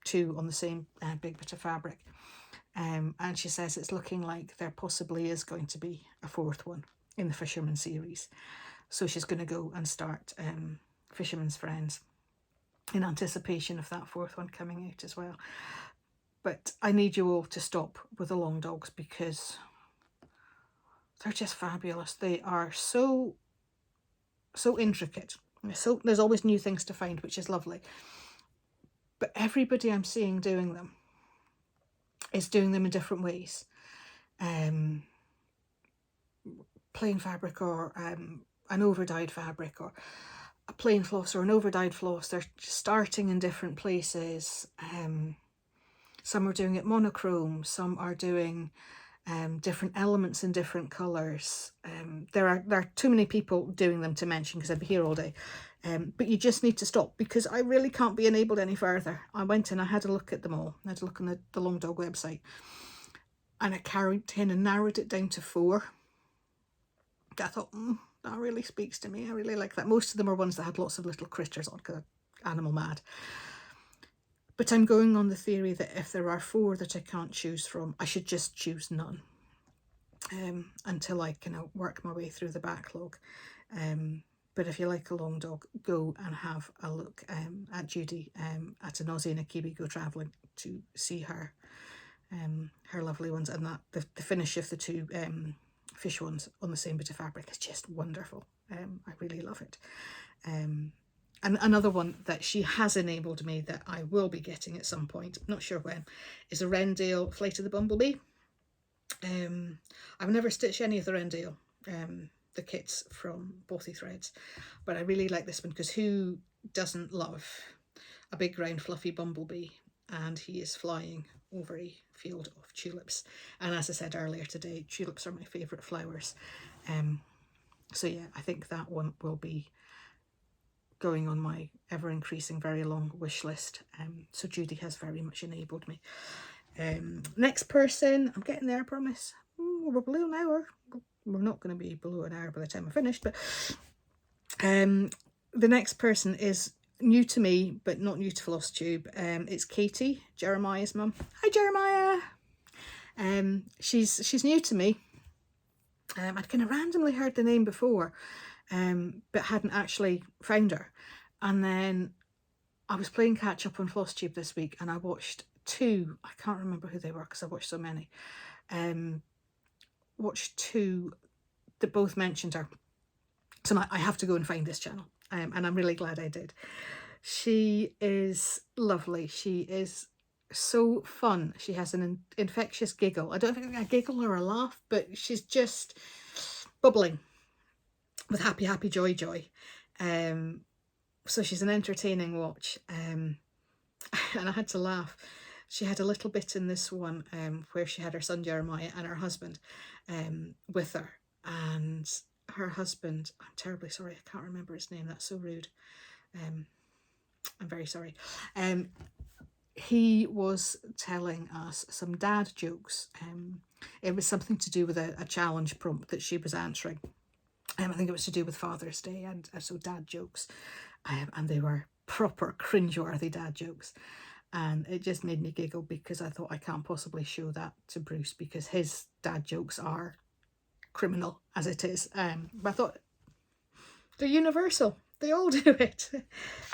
2 on the same big bit of fabric. And she says it's looking like there possibly is going to be a 4th one in the Fisherman series. So she's going to go and start Fisherman's Friends in anticipation of that 4th one coming out as well. But I need you all to stop with the long dogs because they're just fabulous. They are so intricate. So there's always new things to find, which is lovely. But everybody I'm seeing doing them is doing them in different ways. Plain fabric or an over-dyed fabric, or a plain floss or an over-dyed floss. They're starting in different places. Some are doing it monochrome, some are doing different elements in different colours. There are too many people doing them to mention because I'd be here all day. But you just need to stop because I really can't be enabled any further. I went and I had a look at them all. I had a look on the Long Dog website, and I carried 10 and narrowed it down to 4. I thought, that really speaks to me. I really like that. Most of them are ones that had lots of little critters on because I'm animal mad. But I'm going on the theory that if there are 4 that I can't choose from, I should just choose none until I can work my way through the backlog. But if you like a long dog, go and have a look at Judy at an Aussie and a Kiwi Go Travelling to see her lovely ones. And that the finish of the 2 fish ones on the same bit of fabric is just wonderful. I really love it. And another one that she has enabled me that I will be getting at some point, not sure when, is a Rendale Flight of the Bumblebee. I've never stitched any of the Rendale, the kits from Bothy Threads, but I really like this one because who doesn't love a big round fluffy bumblebee? And he is flying over a field of tulips. And as I said earlier today, tulips are my favourite flowers. So yeah, I think that one will be going on my ever-increasing, very long wish list. So Judy has very much enabled me. Next person, I'm getting there, I promise. We're below an hour. We're not going to be below an hour by the time I finished, but the next person is new to me, but not new to Flosstube. It's Katie, Jeremiah's mum. Hi, Jeremiah. She's new to me. I'd kind of randomly heard the name before, but hadn't actually found her. And then I was playing catch up on Flosstube this week, and I watched 2. I can't remember who they were because I watched so many. Watched 2 that both mentioned her. So I have to go and find this channel, and I'm really glad I did. She is lovely. She is so fun. She has an infectious giggle. I don't think a giggle or a laugh, but she's just bubbling with happy, happy, joy, joy. So she's an entertaining watch. And I had to laugh. She had a little bit in this one where she had her son Jeremiah and her husband with her. And her husband, I'm terribly sorry, I can't remember his name. That's so rude. I'm very sorry. He was telling us some dad jokes. It was something to do with a challenge prompt that she was answering. I think it was to do with Father's Day and so dad jokes. And they were proper cringeworthy dad jokes. And it just made me giggle because I thought I can't possibly show that to Bruce because his dad jokes are criminal as it is. But I thought they're universal. They all do it.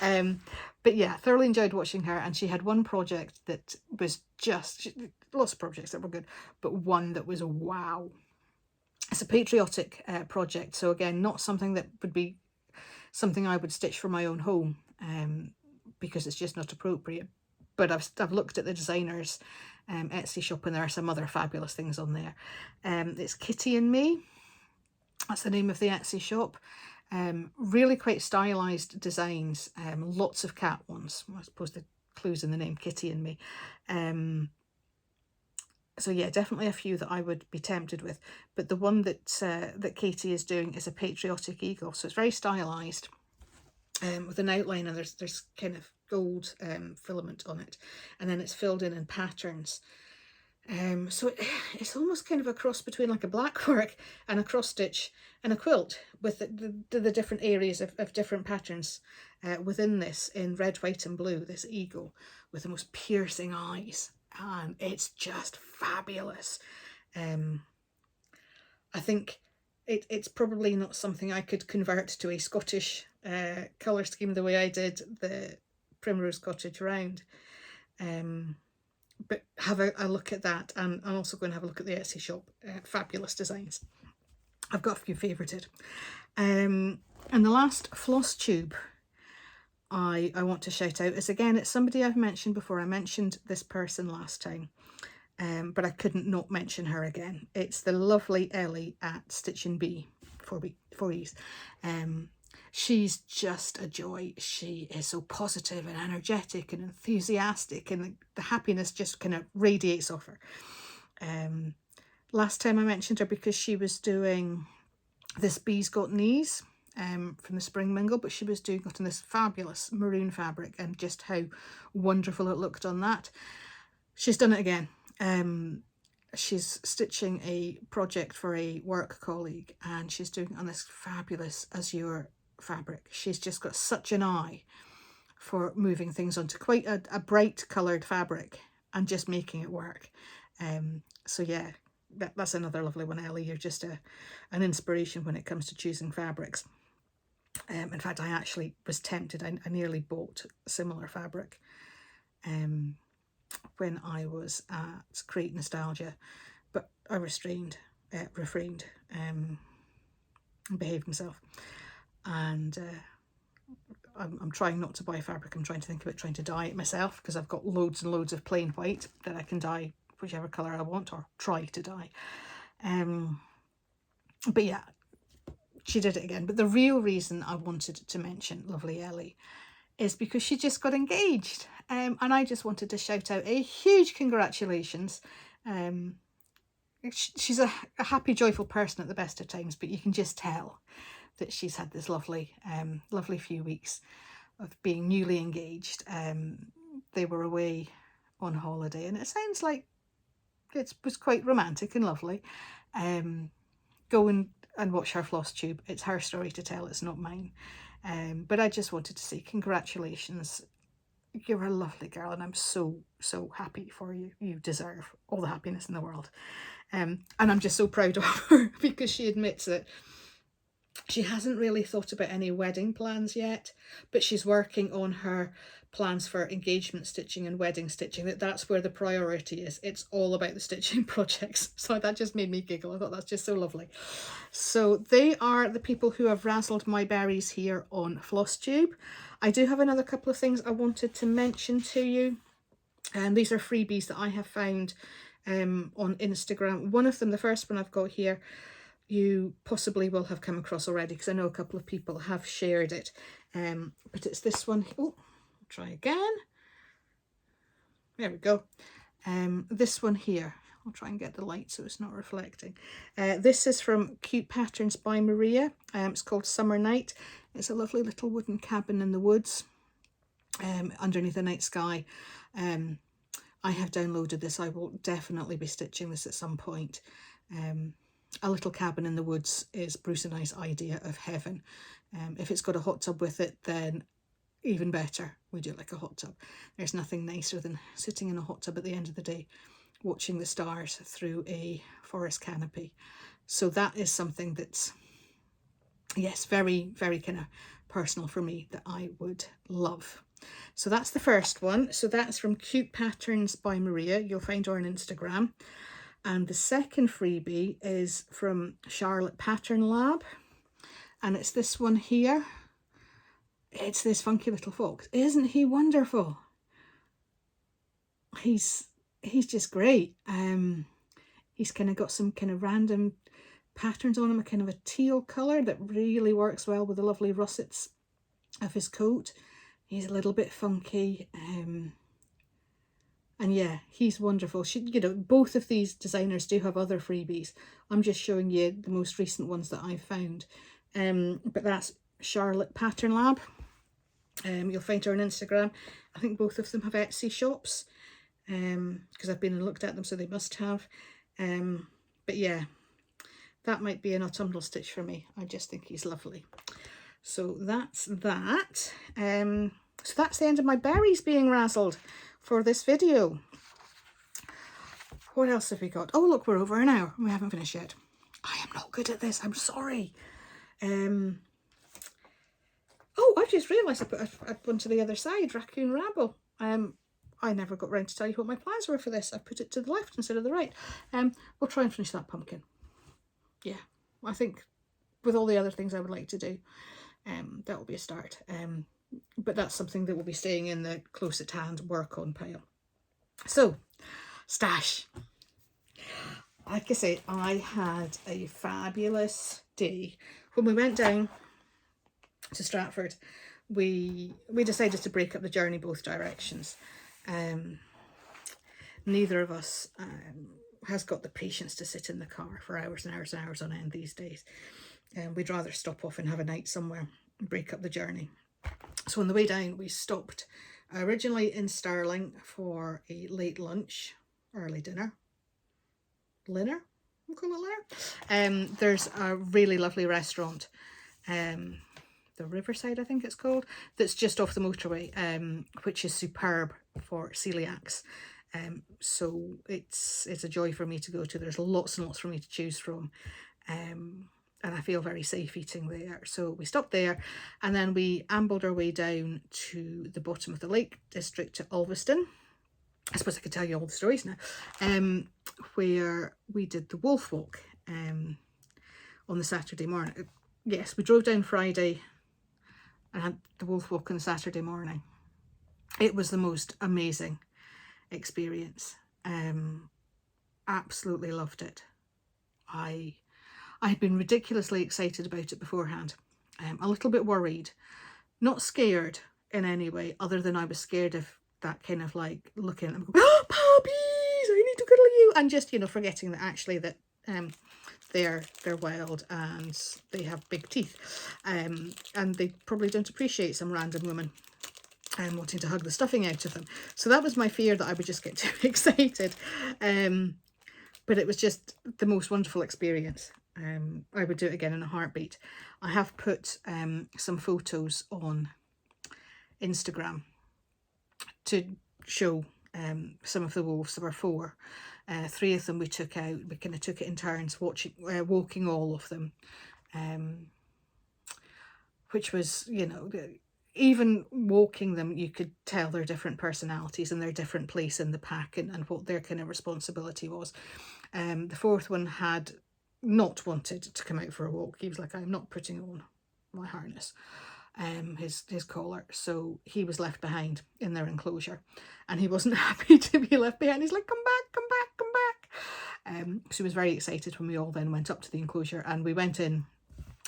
But yeah, thoroughly enjoyed watching her. And she had one project that was just, lots of projects that were good, but one that was a wow. It's a patriotic project. So again, not something that would be something I would stitch for my own home because it's just not appropriate. But I've looked at the designer's Etsy shop and there are some other fabulous things on there. It's Kitty and Me. That's the name of the Etsy shop. Really quite stylized designs, lots of cat ones. I suppose the clue's in the name, Kitty and Me. So yeah, definitely a few that I would be tempted with. But the one that that Katie is doing is a patriotic eagle. So it's very stylized with an outline, and there's kind of gold filament on it. And then it's filled in patterns. So it's almost kind of a cross between like a blackwork and a cross stitch and a quilt with the different areas of different patterns within this in red, white and blue, this eagle with the most piercing eyes. And it's just fabulous. I think it's probably not something I could convert to a Scottish colour scheme the way I did the Primrose Cottage round. But have a look at that, and I'm also going to have a look at the Etsy shop. Fabulous designs. I've got a few favourited. And the last Flosstube I want to shout out is, again, it's somebody I've mentioned before. I mentioned this person last time, but I couldn't not mention her again. It's the lovely Ellie at Stitch and Bee for Ease. She's just a joy. She is so positive and energetic and enthusiastic, and the happiness just kind of radiates off her. Last time I mentioned her because she was doing this Bee's Got Knees from the Spring Mingle, but she was doing it on this fabulous maroon fabric, and just how wonderful it looked on that. She's done it again. She's stitching a project for a work colleague, and she's doing it on this fabulous azure fabric. She's just got such an eye for moving things onto quite a bright coloured fabric and just making it work. So yeah, that's another lovely one, Ellie. You're just an inspiration when it comes to choosing fabrics. In fact, I actually was tempted. I nearly bought similar fabric when I was at Create Nostalgia, but I refrained, and behaved myself. And I'm trying not to buy fabric. I'm trying to think about trying to dye it myself, because I've got loads and loads of plain white that I can dye whichever colour I want, or try to dye. But yeah, she did it again. But the real reason I wanted to mention lovely Ellie is because she just got engaged. And I just wanted to shout out a huge congratulations. She's a happy, joyful person at the best of times, but you can just tell that she's had this lovely few weeks of being newly engaged. They were away on holiday, and it sounds like it was quite romantic and lovely. Go and watch her Flosstube. It's her story to tell, it's not mine. But I just wanted to say congratulations. You're a lovely girl, and I'm so happy for you. You deserve all the happiness in the world. And I'm just so proud of her because she admits that she hasn't really thought about any wedding plans yet, but she's working on her plans for engagement stitching and wedding stitching. That's where the priority is. It's all about the stitching projects. So that just made me giggle. I thought that's just so lovely. So they are the people who have razzled my berries here on Flosstube. I do have another couple of things I wanted to mention to you. And these are freebies that I have found on Instagram. One of them, the first one I've got here, you possibly will have come across already, because I know a couple of people have shared it. But it's this one. Oh, try again. There we go. This one here. I'll try and get the light so it's not reflecting. This is from Cute Patterns by Maria. It's called Summer Night. It's a lovely little wooden cabin in the woods underneath a night sky. I have downloaded this. I will definitely be stitching this at some point. A little cabin in the woods is Bruce and I's idea of heaven. If it's got a hot tub with it, then even better. We do like a hot tub. There's nothing nicer than sitting in a hot tub at the end of the day, watching the stars through a forest canopy. So that is something that's, yes, very, very kind of personal for me, that I would love. So that's the first one. So that's from Cute Patterns by Maria. You'll find her on Instagram. And the second freebie is from Charlotte Pattern Lab. And it's this one here. It's this funky little fox. Isn't he wonderful? He's just great. He's kind of got some kind of random patterns on him, a kind of a teal colour that really works well with the lovely russets of his coat. He's a little bit funky. And yeah, he's wonderful. You know, both of these designers do have other freebies. I'm just showing you the most recent ones that I've found. But that's Charlotte Pattern Lab. You'll find her on Instagram. I think both of them have Etsy shops, because I've been and looked at them, so they must have. But yeah, that might be an autumnal stitch for me. I just think he's lovely. So that's that. So that's the end of my berries being razzled for this video. What else have we got? Oh look, we're over an hour and we haven't finished yet. I am not good at this, I'm sorry. Oh, I just realised I put one to the other side, Raccoon Rabble. I never got round to tell you what my plans were for this. I put it to the left instead of the right. We'll try and finish that pumpkin. Yeah, I think with all the other things I would like to do, that will be a start. But that's something that will be staying in the close at hand work on pile. So, stash. Like I say, I had a fabulous day. When we went down to Stratford, we decided to break up the journey both directions. Neither of us has got the patience to sit in the car for hours and hours and hours on end these days. We'd rather stop off and have a night somewhere and break up the journey. So on the way down, we stopped originally in Stirling for a late lunch, early dinner. We'll call it dinner. There's a really lovely restaurant, the Riverside, I think it's called, that's just off the motorway, which is superb for celiacs. So it's a joy for me to go to. There's lots and lots for me to choose from. And I feel very safe eating there. So we stopped there and then we ambled our way down to the bottom of the Lake District to Ulverston. I suppose I could tell you all the stories now. Where we did the Wolf Walk on the Saturday morning. Yes, we drove down Friday and had the Wolf Walk on Saturday morning. It was the most amazing experience. Absolutely loved it. I had been ridiculously excited about it beforehand. A little bit worried, not scared in any way, other than I was scared of that kind of like looking at them, going, oh, puppies, I need to cuddle you, and just, you know, forgetting that actually that they're wild and they have big teeth, and they probably don't appreciate some random woman wanting to hug the stuffing out of them. So that was my fear, that I would just get too excited. But it was just the most wonderful experience. I would do it again in a heartbeat. I have put some photos on Instagram to show some of the wolves. There were 4. 3 of them we took out. We kind of took it in turns, walking all of them, which was, you know, even walking them, you could tell their different personalities and their different place in the pack, and what their kind of responsibility was. The 4th one had not wanted to come out for a walk. He was like, I'm not putting on my harness, his collar, so he was left behind in their enclosure, and he wasn't happy to be left behind. He's like, come back, come back, come back. So he was very excited when we all then went up to the enclosure, and we went in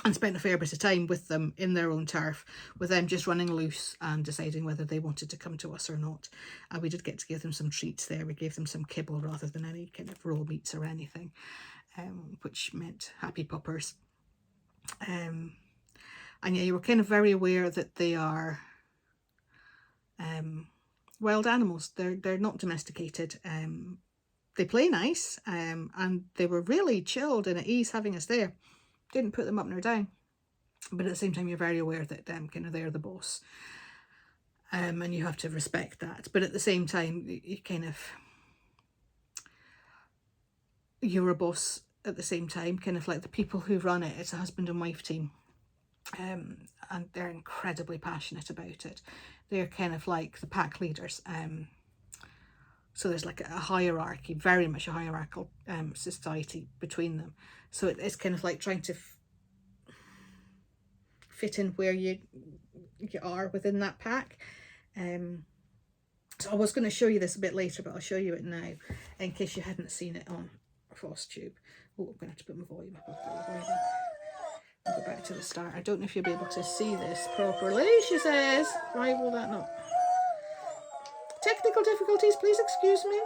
and spent a fair bit of time with them in their own turf, with them just running loose and deciding whether they wanted to come to us or not. We did get to give them some treats there. We gave them some kibble rather than any kind of raw meats or anything, which meant happy puppers. And yeah, you were kind of very aware that they are wild animals. They're not domesticated. They play nice, and they were really chilled and at ease having us there. Didn't put them up nor down, but at the same time you're very aware that kind of they're the boss. and you have to respect that. But at the same time, you kind of, you're a boss at the same time, kind of like the people who run it. It's a husband and wife team, and they're incredibly passionate about it. They're kind of like the pack leaders. So there's like a hierarchy, very much a hierarchical society between them. So it's kind of like trying to fit in where you are within that pack. So I was going to show you this a bit later, but I'll show you it now in case you hadn't seen it on Flosstube. Oh, I'm going to have to put my volume up. I'll go back to the start. I don't know if you'll be able to see this properly, she says. Why will that not? Technical difficulties, please excuse me.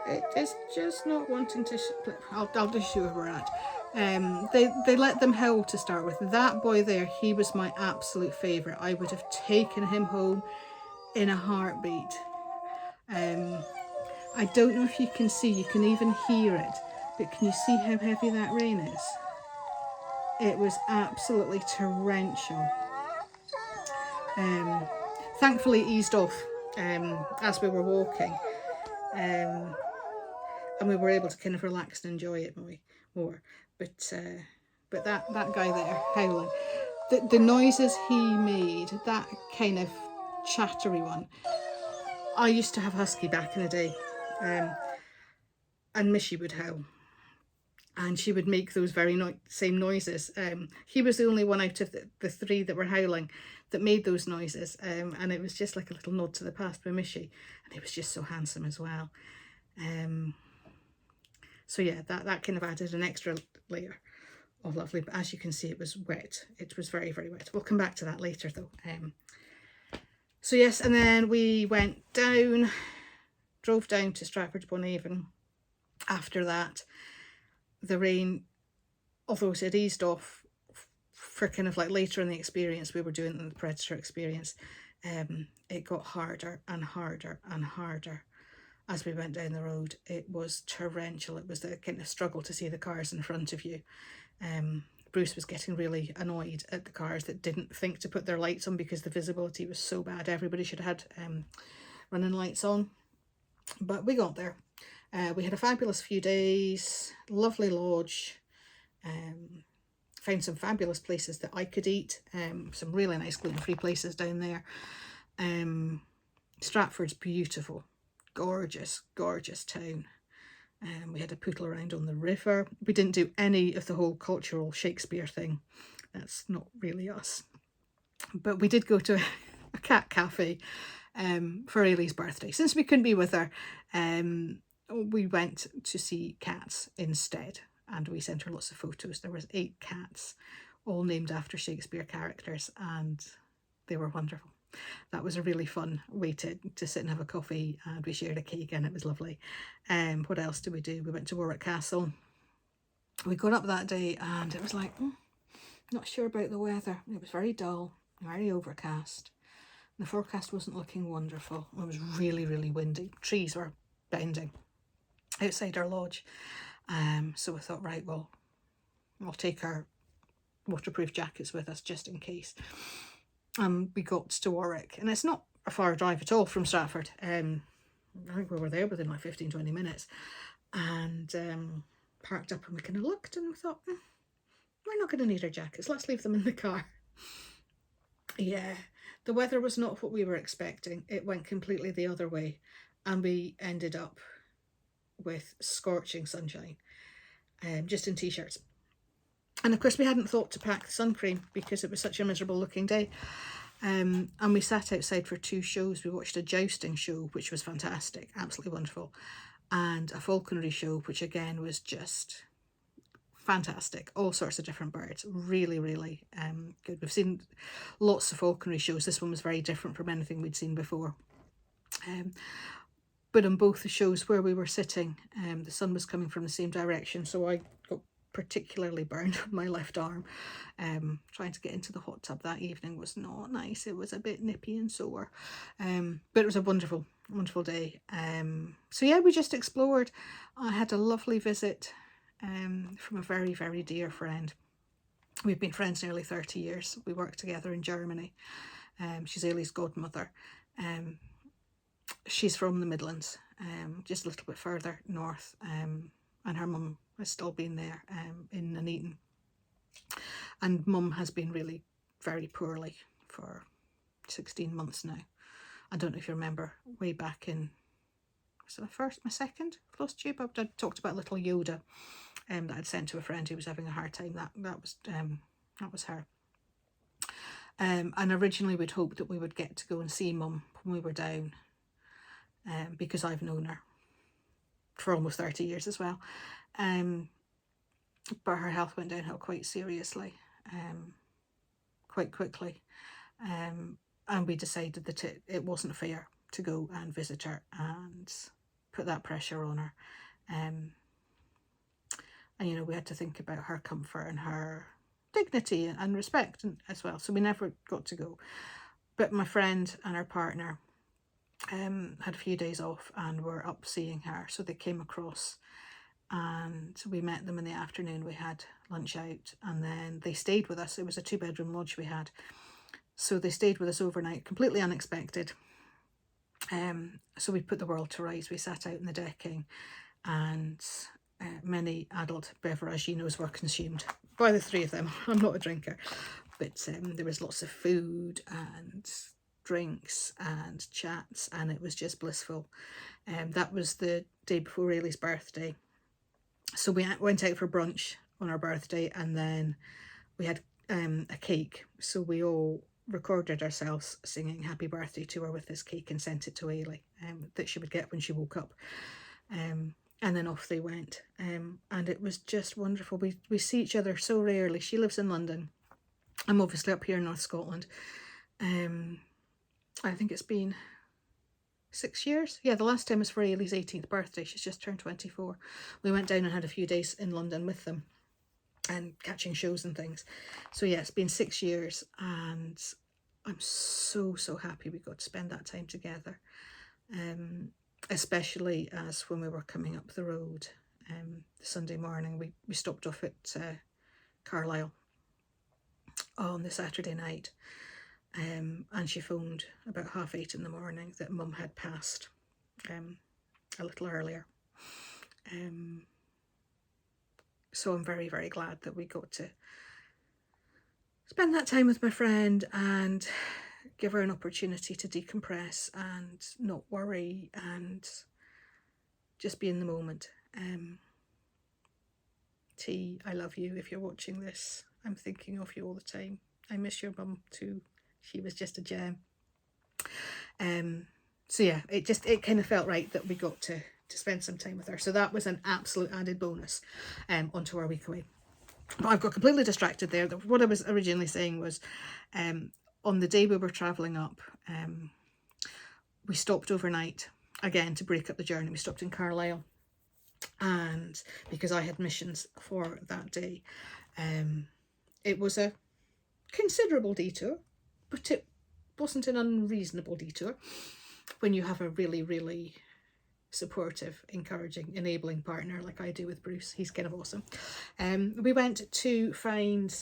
It is just not wanting to... I'll just show where we're at. They let them howl to start with. That boy there, he was my absolute favourite. I would have taken him home in a heartbeat. I don't know if you can see, you can even hear it, but can you see how heavy that rain is? It was absolutely torrential. Thankfully it eased off as we were walking, and we were able to kind of relax and enjoy it more. But that guy there howling, the noises he made, that kind of chattery one. I used to have husky back in the day, and Missy would howl, and she would make those very same noises. He was the only one out of the three that were howling that made those noises, and it was just like a little nod to the past by Missy, and he was just so handsome as well. So yeah, that kind of added an extra layer of lovely, but as you can see, it was wet. It was very, very wet. We'll come back to that later though. So yes, and then we went down, drove down to Stratford-upon-Avon. After that, the rain, although it had eased off for kind of like later in the experience we were doing the Predator experience, it got harder and harder and harder as we went down the road. It was torrential. It was the kind of struggle to see the cars in front of you. Bruce was getting really annoyed at the cars that didn't think to put their lights on because the visibility was so bad. Everybody should have had running lights on. But we got there. We had a fabulous few days, lovely lodge, found some fabulous places that I could eat, some really nice gluten-free places down there. Stratford's beautiful, gorgeous, gorgeous town. We had a pootle around on the river. We didn't do any of the whole cultural Shakespeare thing. That's not really us. But we did go to a cat cafe for Ellie's birthday. Since we couldn't be with her, we went to see cats instead, and we sent her lots of photos. There was 8 cats, all named after Shakespeare characters, and they were wonderful. That was a really fun way to sit and have a coffee, and we shared a cake and it was lovely. What else did we do? We went to Warwick Castle. We got up that day and it was like, not sure about the weather. It was very dull, very overcast. The forecast wasn't looking wonderful. It was really, really windy. Trees were bending outside our lodge. So we thought, right, well, we'll take our waterproof jackets with us just in case. We got to Warwick, and it's not a far drive at all from Stratford. I think we were there within like 15-20 minutes, and parked up, and we kind of looked and we thought, we're not going to need our jackets, let's leave them in the car. Yeah, the weather was not what we were expecting. It went completely the other way, and we ended up with scorching sunshine, just in t-shirts. And of course we hadn't thought to pack the sun cream because it was such a miserable looking day. And we sat outside for 2 shows. We watched a jousting show, which was fantastic, absolutely wonderful, and a falconry show, which again was just fantastic. All sorts of different birds, really, really good. We've seen lots of falconry shows. This one was very different from anything we'd seen before. But in both the shows where we were sitting, the sun was coming from the same direction, so I got particularly burned on my left arm. Trying to get into the hot tub that evening was not nice. It was a bit nippy and sore, but it was a wonderful, wonderful day. So yeah, we just explored. I had a lovely visit from a very, very dear friend. We've been friends nearly 30 years. We worked together in Germany. She's Ellie's godmother. She's from the Midlands, just a little bit further north, and her mum has still been there in Nuneaton. And mum has been really very poorly for 16 months now. I don't know if you remember, way back in, was it my second Flosstube? I talked about little Yoda that I'd sent to a friend who was having a hard time. That was her. And originally we'd hoped that we would get to go and see mum when we were down, because I've known her for almost 30 years as well. But her health went downhill quite seriously, quite quickly. And we decided that it wasn't fair to go and visit her and put that pressure on her. And, you know, we had to think about her comfort and her dignity and respect as well. So we never got to go. But my friend and her partner had a few days off and were up seeing her. So they came across and we met them in the afternoon. We had lunch out and then they stayed with us. It was a 2-bedroom lodge we had. So they stayed with us overnight, completely unexpected. So we put the world to rights. We sat out in the decking and many adult beveraginos were consumed by the three of them. I'm not a drinker, but there was lots of food and drinks and chats, and it was just blissful. That was the day before Ellie's birthday. So we went out for brunch on her birthday, and then we had a cake. So we all recorded ourselves singing happy birthday to her with this cake and sent it to Ellie that she would get when she woke up. And then off they went. And it was just wonderful. We see each other so rarely. She lives in London. I'm obviously up here in North Scotland. I think it's been 6 years. Yeah, the last time was for Ellie's 18th birthday. She's just turned 24. We went down and had a few days in London with them and catching shows and things. So yeah, it's been 6 years and I'm so happy we got to spend that time together. Especially as when we were coming up the road Sunday morning, we stopped off at Carlisle on the Saturday night, and she phoned about 8:30 in the morning that mum had passed a little earlier. So I'm very glad that we got to spend that time with my friend and give her an opportunity to decompress and not worry and just be in the moment. T, I love you. If you're watching this, I'm thinking of you all the time. I miss your mum too. She was just a gem. So yeah, it kind of felt right that we got to spend some time with her. So that was an absolute added bonus onto our week away. But I've got completely distracted there. What I was originally saying was, on the day we were travelling up, we stopped overnight again to break up the journey. We stopped in Carlisle, and because I had missions for that day, it was a considerable detour, but it wasn't an unreasonable detour when you have a really supportive, encouraging, enabling partner like I do with Bruce. He's kind of awesome. We went to find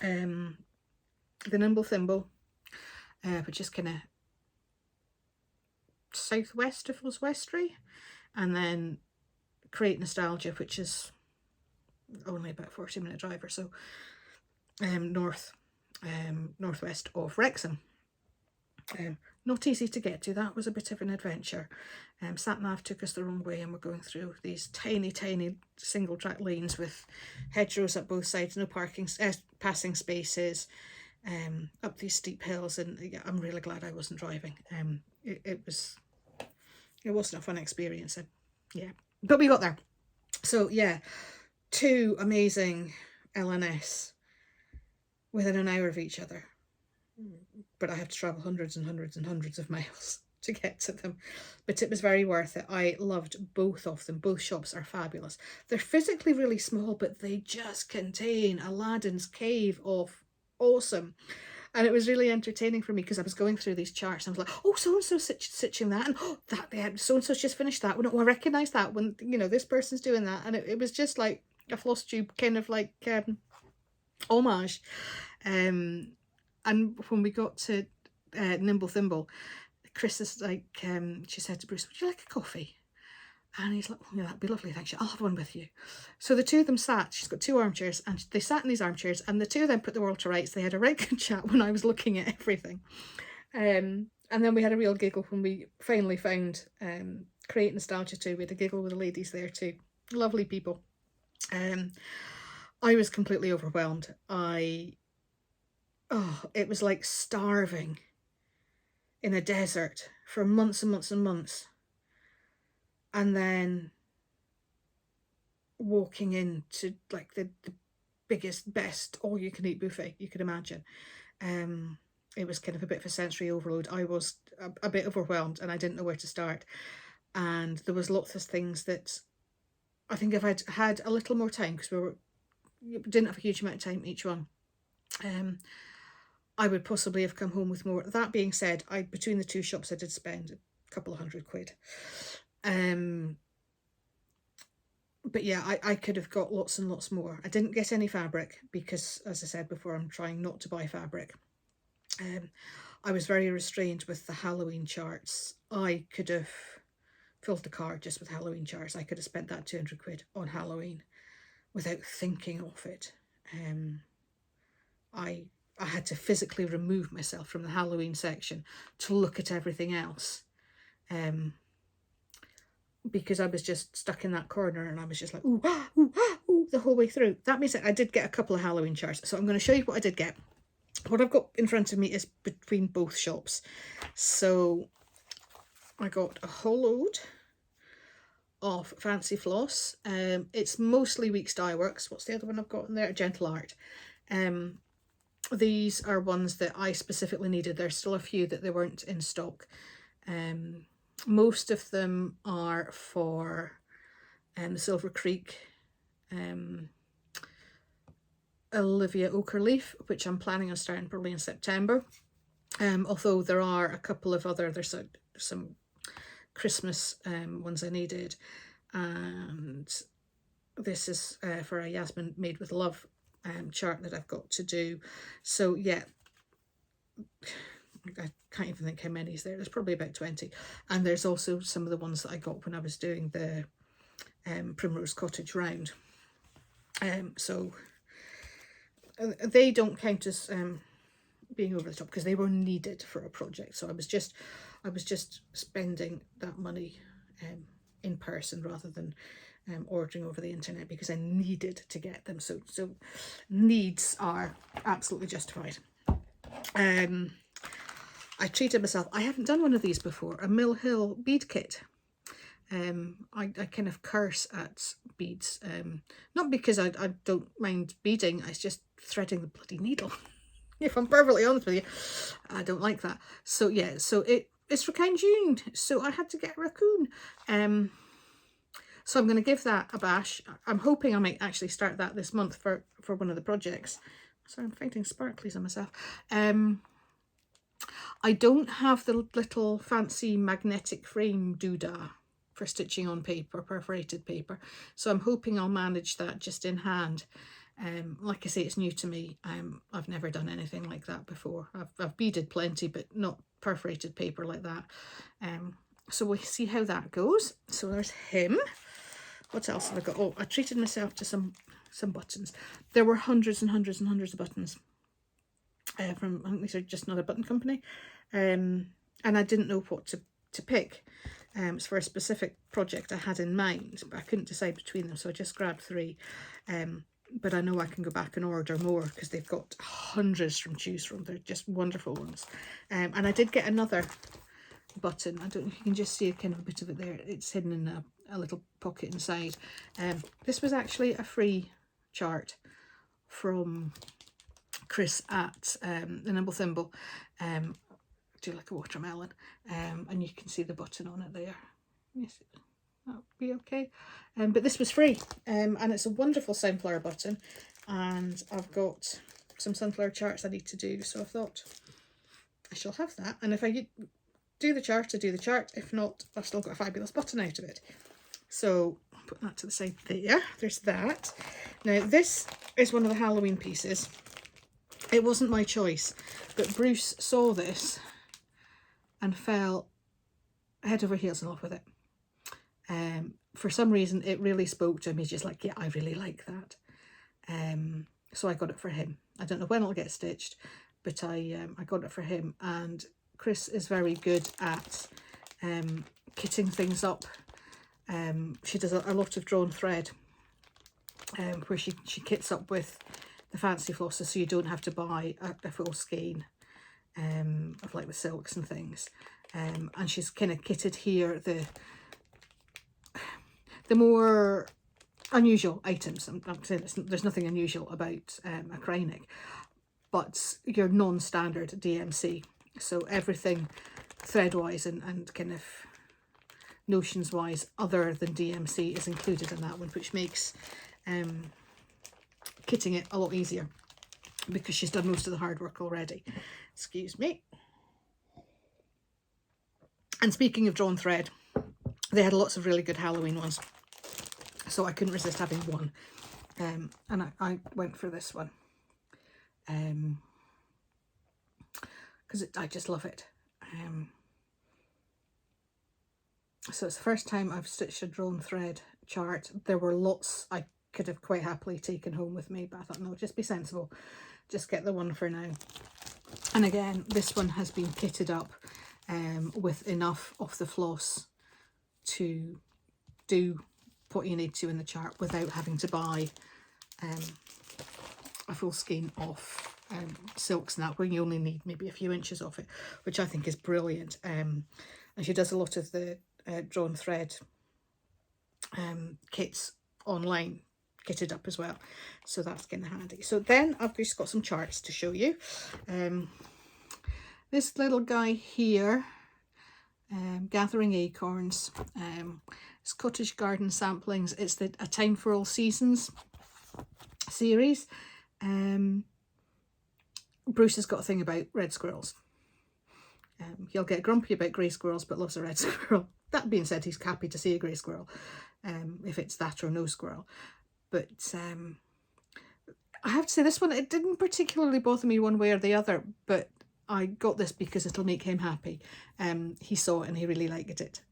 the Nimble Thimble, which is kind of southwest of Westry, and then Create Nostalgia, which is only about 40-minute drive or so northwest of Wrexham. Not easy to get to. That was a bit of an adventure. Sat nav took us the wrong way, and we're going through these tiny single track lanes with hedgerows up both sides, no parking passing spaces, up these steep hills, and yeah, I'm really glad I wasn't driving. It wasn't a fun experience. Yeah, but we got there. So yeah, 2 amazing LNS within an hour of each other. But I have to travel hundreds and hundreds of miles to get to them. But it was very worth it. I loved both of them. Both shops are fabulous. They're physically really small, but they just contain Aladdin's cave of awesome. And it was really entertaining for me because I was going through these charts and I was like, oh, so-and-so's stitching that, and oh, that so-and-so's just finished that. Oh, I recognise that when, you know, this person's doing that. And it was just like a Flosstube kind of like homage. And when we got to Nimble Thimble, Chris is like, she said to Bruce, would you like a coffee? And he's like, oh, yeah, that'd be lovely, thanks. I'll have one with you. So the two of them sat, she's got 2 armchairs, and they sat in these armchairs, and the two of them put the world to rights. They had a right good chat when I was looking at everything. And then we had a real giggle when we finally found Create Nostalgia too. We had a giggle with the ladies there too. Lovely people. I was completely overwhelmed. It was like starving in a desert for months and months and months. And then walking into like the biggest, best all-you-can-eat buffet you could imagine. It was kind of a bit of a sensory overload. I was a bit overwhelmed and I didn't know where to start. And there was lots of things that I think if I'd had a little more time, because we didn't have a huge amount of time each one, I would possibly have come home with more. That being said, between the 2 shops I did spend a couple of £100. But yeah, I could have got lots and lots more. I didn't get any fabric because, as I said before, I'm trying not to buy fabric. I was very restrained with the Halloween charts. I could have filled the card just with Halloween charts. I could have spent that £200 on Halloween without thinking of it. I had to physically remove myself from the Halloween section to look at everything else. Because I was just stuck in that corner and I was just like, ooh, ooh, ooh, the whole way through. That means that I did get a couple of Halloween charts. So I'm going to show you what I did get. What I've got in front of me is between both shops. So I got a whole load of fancy floss. It's mostly Weeks Dye Works. What's the other one I've got in there? Gentle Art. These are ones that I specifically needed. There's still a few that they weren't in stock. Most of them are for Silver Creek Olivia Oakerleaf, which I'm planning on starting probably in September. Although there are a couple of other, there's some Christmas ones I needed, and this is for a Yasmin Made with Love chart that I've got to do. So yeah, I can't even think how many is there. There's probably about 20. And there's also some of the ones that I got when I was doing the Primrose Cottage round. So they don't count as being over the top because they were needed for a project. So I was just spending that money in person rather than ordering over the internet because I needed to get them. So needs are absolutely justified. I treated myself. I haven't done one of these before. A Mill Hill bead kit. I kind of curse at beads. Not because I don't mind beading. It's just threading the bloody needle. If I'm perfectly honest with you, I don't like that. So yeah, so it's Raccoon June. So I had to get a raccoon. So I'm going to give that a bash. I'm hoping I might actually start that this month for one of the projects. Sorry, I'm fighting sparklies on myself. I don't have the little fancy magnetic frame doodah for stitching on paper, perforated paper. So I'm hoping I'll manage that just in hand. Like I say, it's new to me. I've never done anything like that before. I've beaded plenty, but not perforated paper like that. So we'll see how that goes. So there's him. What else have I got? Oh, I treated myself to some buttons. There were hundreds and hundreds and hundreds of buttons. From, I think these are just Another Button Company, and I didn't know what to pick. It's for a specific project I had in mind, but I couldn't decide between them, so I just grabbed 3. But I know I can go back and order more because they've got hundreds from choose from. They're just wonderful ones. And I did get another button. I don't know if you can just see a kind of a bit of it there. It's hidden in a little pocket inside. This was actually a free chart from Chris at the Nimble Thimble. Do like a watermelon, and you can see the button on it there. Yes, that'll be okay. But this was free, and it's a wonderful sunflower button, and I've got some sunflower charts I need to do, so I thought I shall have that, and if I do the chart, I do the chart. If not, I've still got a fabulous button out of it. So put that to the side there. There's that. Now this is one of the Halloween pieces. It wasn't my choice, but Bruce saw this and fell head over heels in love with it. For some reason, it really spoke to him. He's just like, yeah, I really like that. So I got it for him. I don't know when it'll get stitched, but I got it for him. And Chris is very good at kitting things up. She does a lot of drawn thread, where she kits up with the fancy flosses, so you don't have to buy a full skein of like the silks and things. And she's kind of kitted here the more unusual items. I'm saying there's nothing unusual about a Kreinik, but your non-standard DMC. So everything thread-wise and kind of notions-wise other than DMC is included in that one, which makes kitting it a lot easier because she's done most of the hard work already. Excuse me. And speaking of drawn thread, they had lots of really good Halloween ones, so I couldn't resist having one, and I went for this one because I just love it. So it's the first time I've stitched a drawn thread chart. There were lots I could have quite happily taken home with me, but I thought, no, just be sensible, just get the one for now. And again, this one has been kitted up with enough of the floss to do what you need to in the chart without having to buy a full skein of silks and that, where you only need maybe a few inches of it, which I think is brilliant. And she does a lot of the drawn thread kits online, kitted up as well, so that's kind of handy. So then I've just got some charts to show you. This little guy here, Gathering Acorns, it's Cottage Garden Samplings. It's a Time for All Seasons series. Bruce has got a thing about red squirrels. He'll get grumpy about grey squirrels but loves a red squirrel. That being said, he's happy to see a grey squirrel, if it's that or no squirrel. But I have to say, this one, it didn't particularly bother me one way or the other, but I got this because it'll make him happy. He saw it and he really liked it,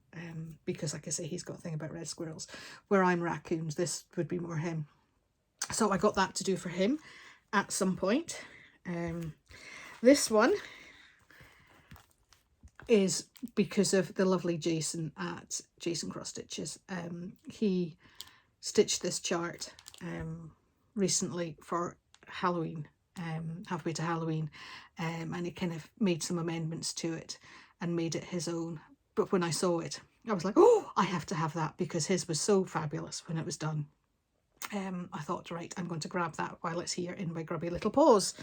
because like I say, he's got a thing about red squirrels. Where I'm raccoons, this would be more him. So I got that to do for him at some point. This one is because of the lovely Jason at Jason Cross Stitches. He stitched this chart recently for Halloween, halfway to Halloween, and he kind of made some amendments to it and made it his own. But when I saw it, I was like, oh, I have to have that, because his was so fabulous when it was done. I thought, right, I'm going to grab that while it's here in my grubby little paws.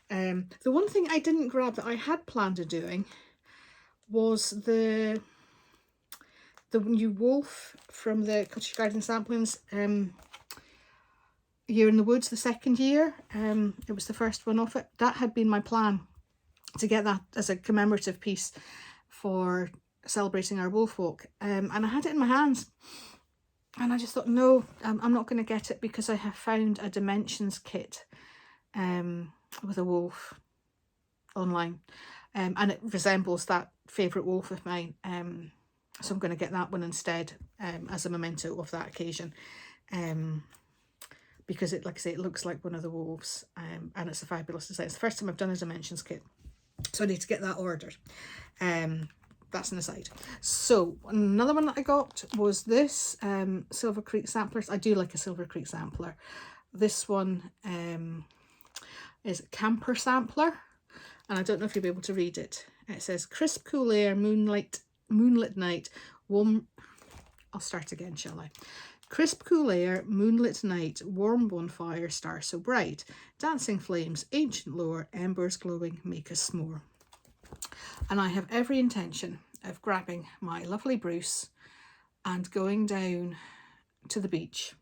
The one thing I didn't grab that I had planned on doing was the new wolf from the Cottage Garden Samplings, Year in the Woods, the second year. It was the first one off it. That had been my plan, to get that as a commemorative piece for celebrating our wolf walk. And I had it in my hands. And I just thought, no, I'm not going to get it, because I have found a dimensions kit with a wolf online. And it resembles that favourite wolf of mine. So I'm going to get that one instead, as a memento of that occasion. Because it, like I say, it looks like one of the wolves, and it's a fabulous design. It's the first time I've done a dimensions kit, so I need to get that ordered. That's an aside. So another one that I got was this Silver Creek Samplers. I do like a Silver Creek Sampler. This one is Camper Sampler, and I don't know if you'll be able to read it. It says, crisp cool air, moonlit night, warm. I'll start again, shall I? Crisp cool air, moonlit night, warm bonfire, star so bright, dancing flames, ancient lore, embers glowing, make us s'more. And I have every intention of grabbing my lovely Bruce and going down to the beach.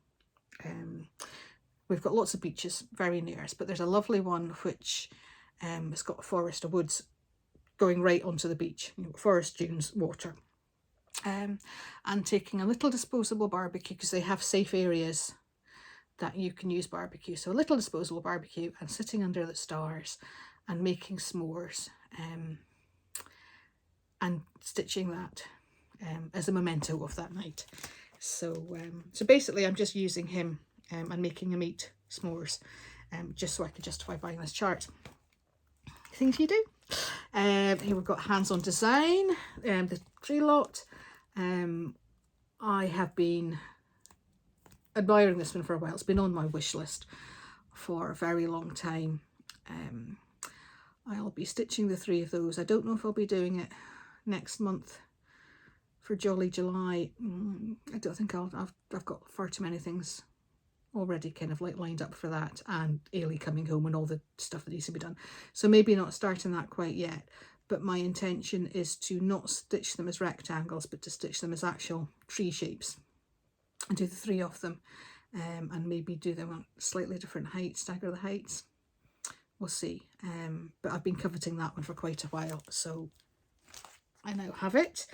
We've got lots of beaches very near us, but there's a lovely one which has got a forest of woods going right onto the beach, forest dunes, water. and taking a little disposable barbecue, because they have safe areas that you can use barbecue. So a little disposable barbecue and sitting under the stars and making s'mores, and stitching that as a memento of that night. So so basically I'm just using him and making him eat s'mores, just so I could justify buying this chart. Things you do. Here we've got hands-on design, the tree lot. I have been admiring this one for a while. It's been on my wish list for a very long time. I'll be stitching the 3 of those. I don't know if I'll be doing it next month for Jolly July. I don't think I've got far too many things already kind of like lined up for that, and Ellie coming home and all the stuff that needs to be done. So maybe not starting that quite yet, but my intention is to not stitch them as rectangles, but to stitch them as actual tree shapes and do the 3 of them, and maybe do them on slightly different heights, stagger the heights. We'll see. But I've been coveting that one for quite a while, so I now have it.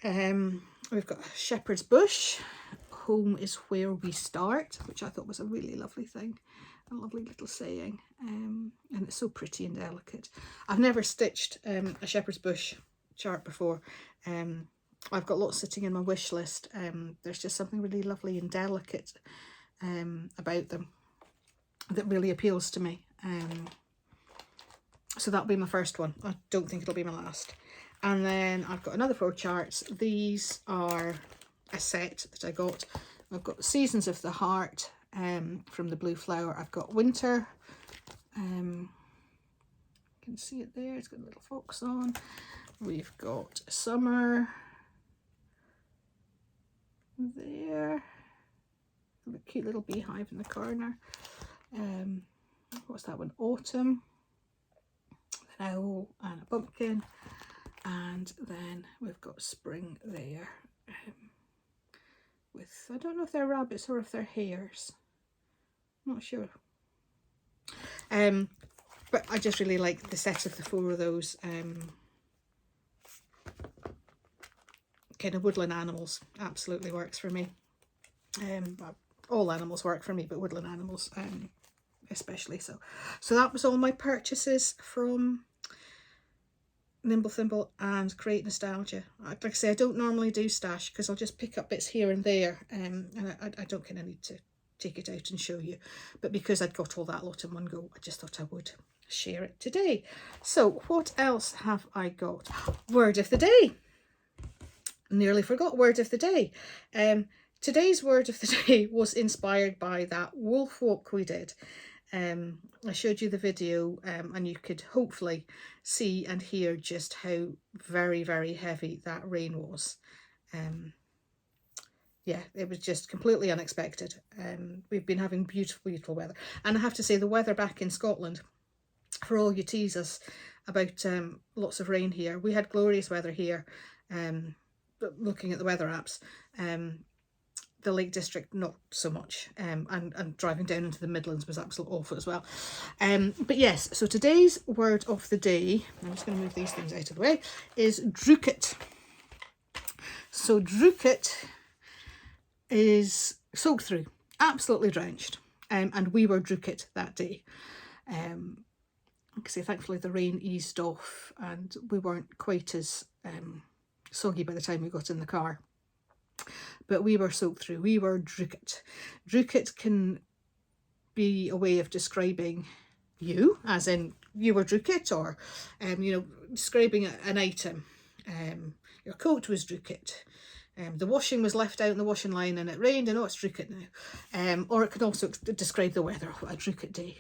We've got Shepherd's Bush. Home is where we start, which I thought was a really lovely thing, a lovely little saying, and it's so pretty and delicate. I've never stitched a Shepherd's Bush chart before. I've got lots sitting in my wish list. There's just something really lovely and delicate about them that really appeals to me. So that'll be my first one. I don't think it'll be my last. And then I've got another 4 charts. These are a set that I got. I've got Seasons of the Heart from the Blue Flower. I've got Winter. You can see it there. It's got a little fox on. We've got Summer there. A cute little beehive in the corner. What's that one? Autumn. An owl and a pumpkin. And then we've got Spring there. With, I don't know if they're rabbits or if they're hares. Not sure. But I just really like the set of the 4 of those kind of woodland animals. Absolutely works for me. All animals work for me, but woodland animals especially so. So that was all my purchases from Nimble Thimble and Create Nostalgia. Like I say, I don't normally do stash because I'll just pick up bits here and there, and I don't kind of need to take it out and show you. But because I'd got all that lot in one go, I just thought I would share it today. So what else have I got? Word of the day. Nearly forgot word of the day. Today's word of the day was inspired by that wolf walk we did. I showed you the video and you could hopefully see and hear just how very, very heavy that rain was. Yeah, it was just completely unexpected. We've been having beautiful, beautiful weather. And I have to say, the weather back in Scotland, for all you tease us about lots of rain here, we had glorious weather here. Looking at the weather apps, the Lake District not so much, and driving down into the Midlands was absolutely awful as well. But yes, so today's word of the day, I'm just going to move these things out of the way, is druket. So druket is soaked through, absolutely drenched, and we were druket that day. Because thankfully the rain eased off and we weren't quite as soggy by the time we got in the car. But we were soaked through, we were druket. Druket can be a way of describing you, as in you were druket, or you know, describing an item. Your coat was druket. The washing was left out in the washing line and it rained and it's druket now. Or it can also describe the weather, a druket day.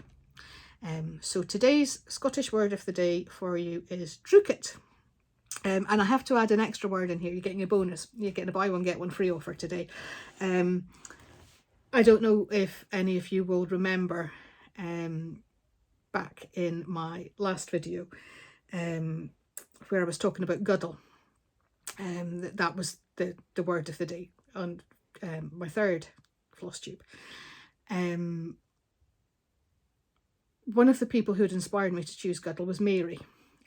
So today's Scottish word of the day for you is druket. And I have to add an extra word in here. You're getting a bonus. You're getting a buy one get one free offer today. I don't know if any of you will remember back in my last video where I was talking about guddle. That was the word of the day on my 3rd Flosstube. One of the people who had inspired me to choose guddle was Mary.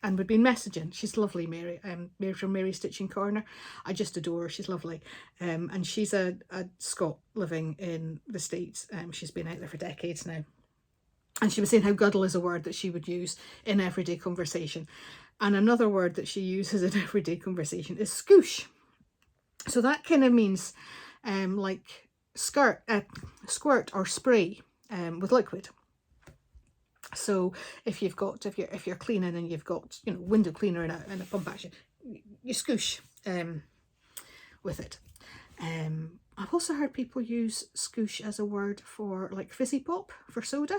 and we'd been messaging. She's lovely, Mary. Mary from Mary Stitching Corner. I just adore her. She's lovely. And she's a Scot living in the States. She's been out there for decades now. And she was saying how guddle is a word that she would use in everyday conversation. And another word that she uses in everyday conversation is scoosh. So that kind of means like squirt or spray with liquid. So if you're cleaning and you've got, you know, window cleaner in a pump action, you scoosh with it. I've also heard people use scoosh as a word for like fizzy pop, for soda.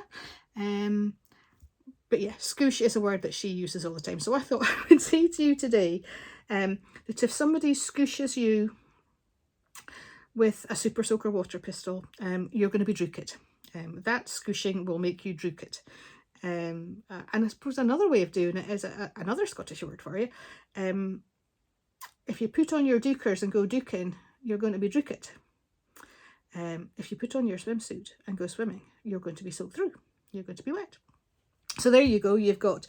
But yeah, scoosh is a word that she uses all the time. So I thought I would say to you today that if somebody scooshes you with a super soaker water pistol, you're going to be drooked. That scooshing will make you drooked. And I suppose another way of doing it is another Scottish word for you. If you put on your dookers and go dooking, you're going to be drooked. If you put on your swimsuit and go swimming, you're going to be soaked through. You're going to be wet. So there you go. You've got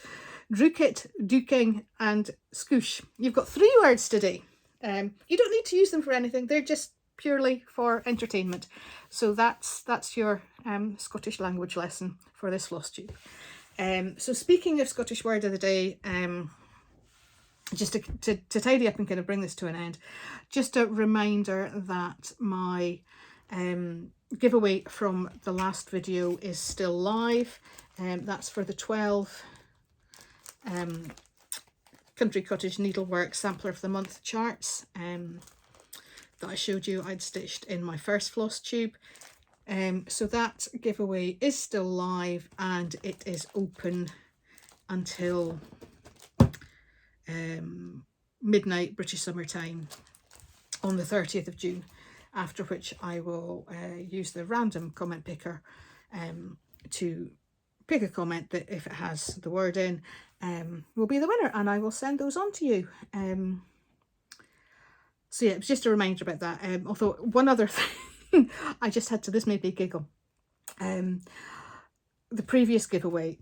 drooked, dooking and scoosh. You've got 3 words today. You don't need to use them for anything. They're just purely for entertainment. So that's your Scottish language lesson for this Flosstube. So speaking of Scottish word of the day, just to tidy up and kind of bring this to an end, just a reminder that my giveaway from the last video is still live. That's for the 12 Country Cottage Needlework Sampler of the Month charts that I showed you I'd stitched in my first Flosstube. So that giveaway is still live and it is open until midnight British Summer Time on the 30th of June, after which I will use the random comment picker to pick a comment that, if it has the word in, will be the winner, and I will send those on to you. So yeah, it was just a reminder about that. Although one other thing I just had to, this made me giggle. The previous giveaway,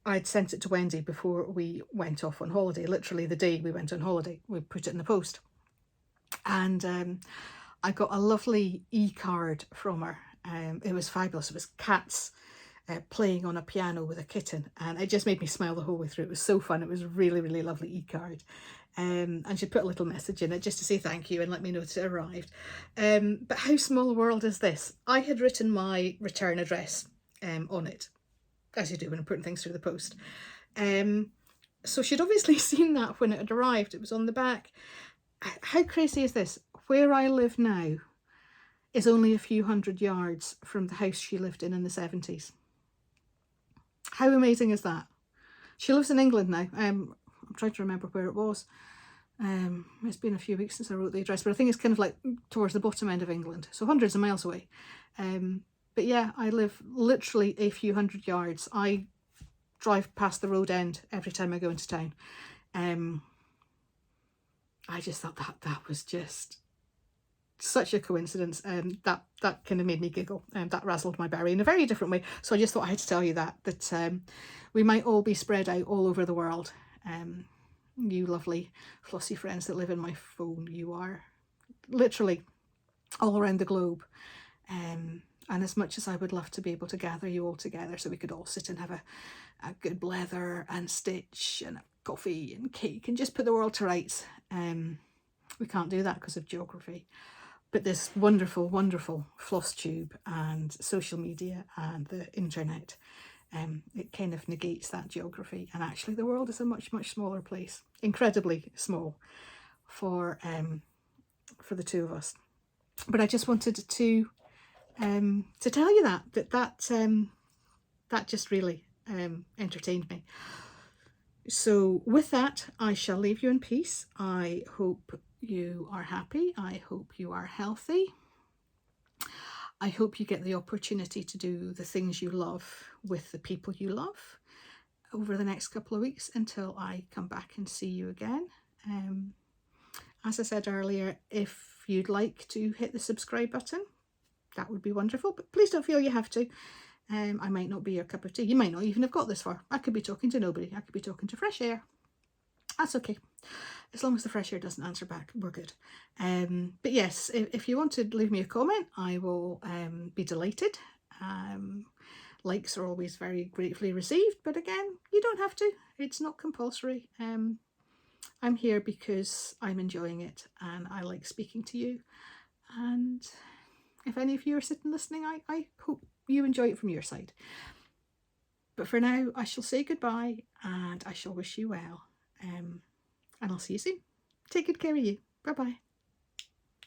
I'd sent it to Wendy before we went off on holiday, literally the day we went on holiday. We put it in the post. And I got a lovely e-card from her. It was fabulous. It was cats playing on a piano with a kitten, and it just made me smile the whole way through. It was so fun. It was a really, really lovely e-card. And she put a little message in it just to say thank you and let me know that it arrived. But how small a world is this? I had written my return address on it, as you do when putting things through the post. So she'd obviously seen that when it had arrived. It was on the back. How crazy is this? Where I live now is only a few hundred yards from the house she lived in the 70s. How amazing is that? She lives in England now. I'm trying to remember where it was. It's been a few weeks since I wrote the address, but I think it's kind of like towards the bottom end of England, so hundreds of miles away. But yeah, I live literally a few hundred yards. I drive past the road end every time I go into town. I just thought that was just such a coincidence, and that kind of made me giggle, and that razzled my berry in a very different way. So I just thought I had to tell you that we might all be spread out all over the world. You lovely flossy friends that live in my phone, you are literally all around the globe. And as much as I would love to be able to gather you all together so we could all sit and have a good blether and stitch and a coffee and cake and just put the world to rights, we can't do that because of geography. But this wonderful, wonderful Flosstube and social media and the internet, it kind of negates that geography, and actually the world is a much, much smaller place, incredibly small for the two of us. But I just wanted to tell you that just really entertained me. So with that, I shall leave you in peace. I hope you are happy. I hope you are healthy. I hope you get the opportunity to do the things you love with the people you love over the next couple of weeks until I come back and see you again. As I said earlier, if you'd like to hit the subscribe button, that would be wonderful, but please don't feel you have to. I might not be your cup of tea. You might not even have got this far. I could be talking to nobody. I could be talking to fresh air. That's okay. As long as the fresh air doesn't answer back, we're good. But yes, if you want to leave me a comment, I will be delighted. Likes are always very gratefully received, but again, you don't have to. It's not compulsory. I'm here because I'm enjoying it and I like speaking to you. And if any of you are sitting listening, I hope you enjoy it from your side. But for now, I shall say goodbye and I shall wish you well. And I'll see you soon. Take good care of you. Bye-bye.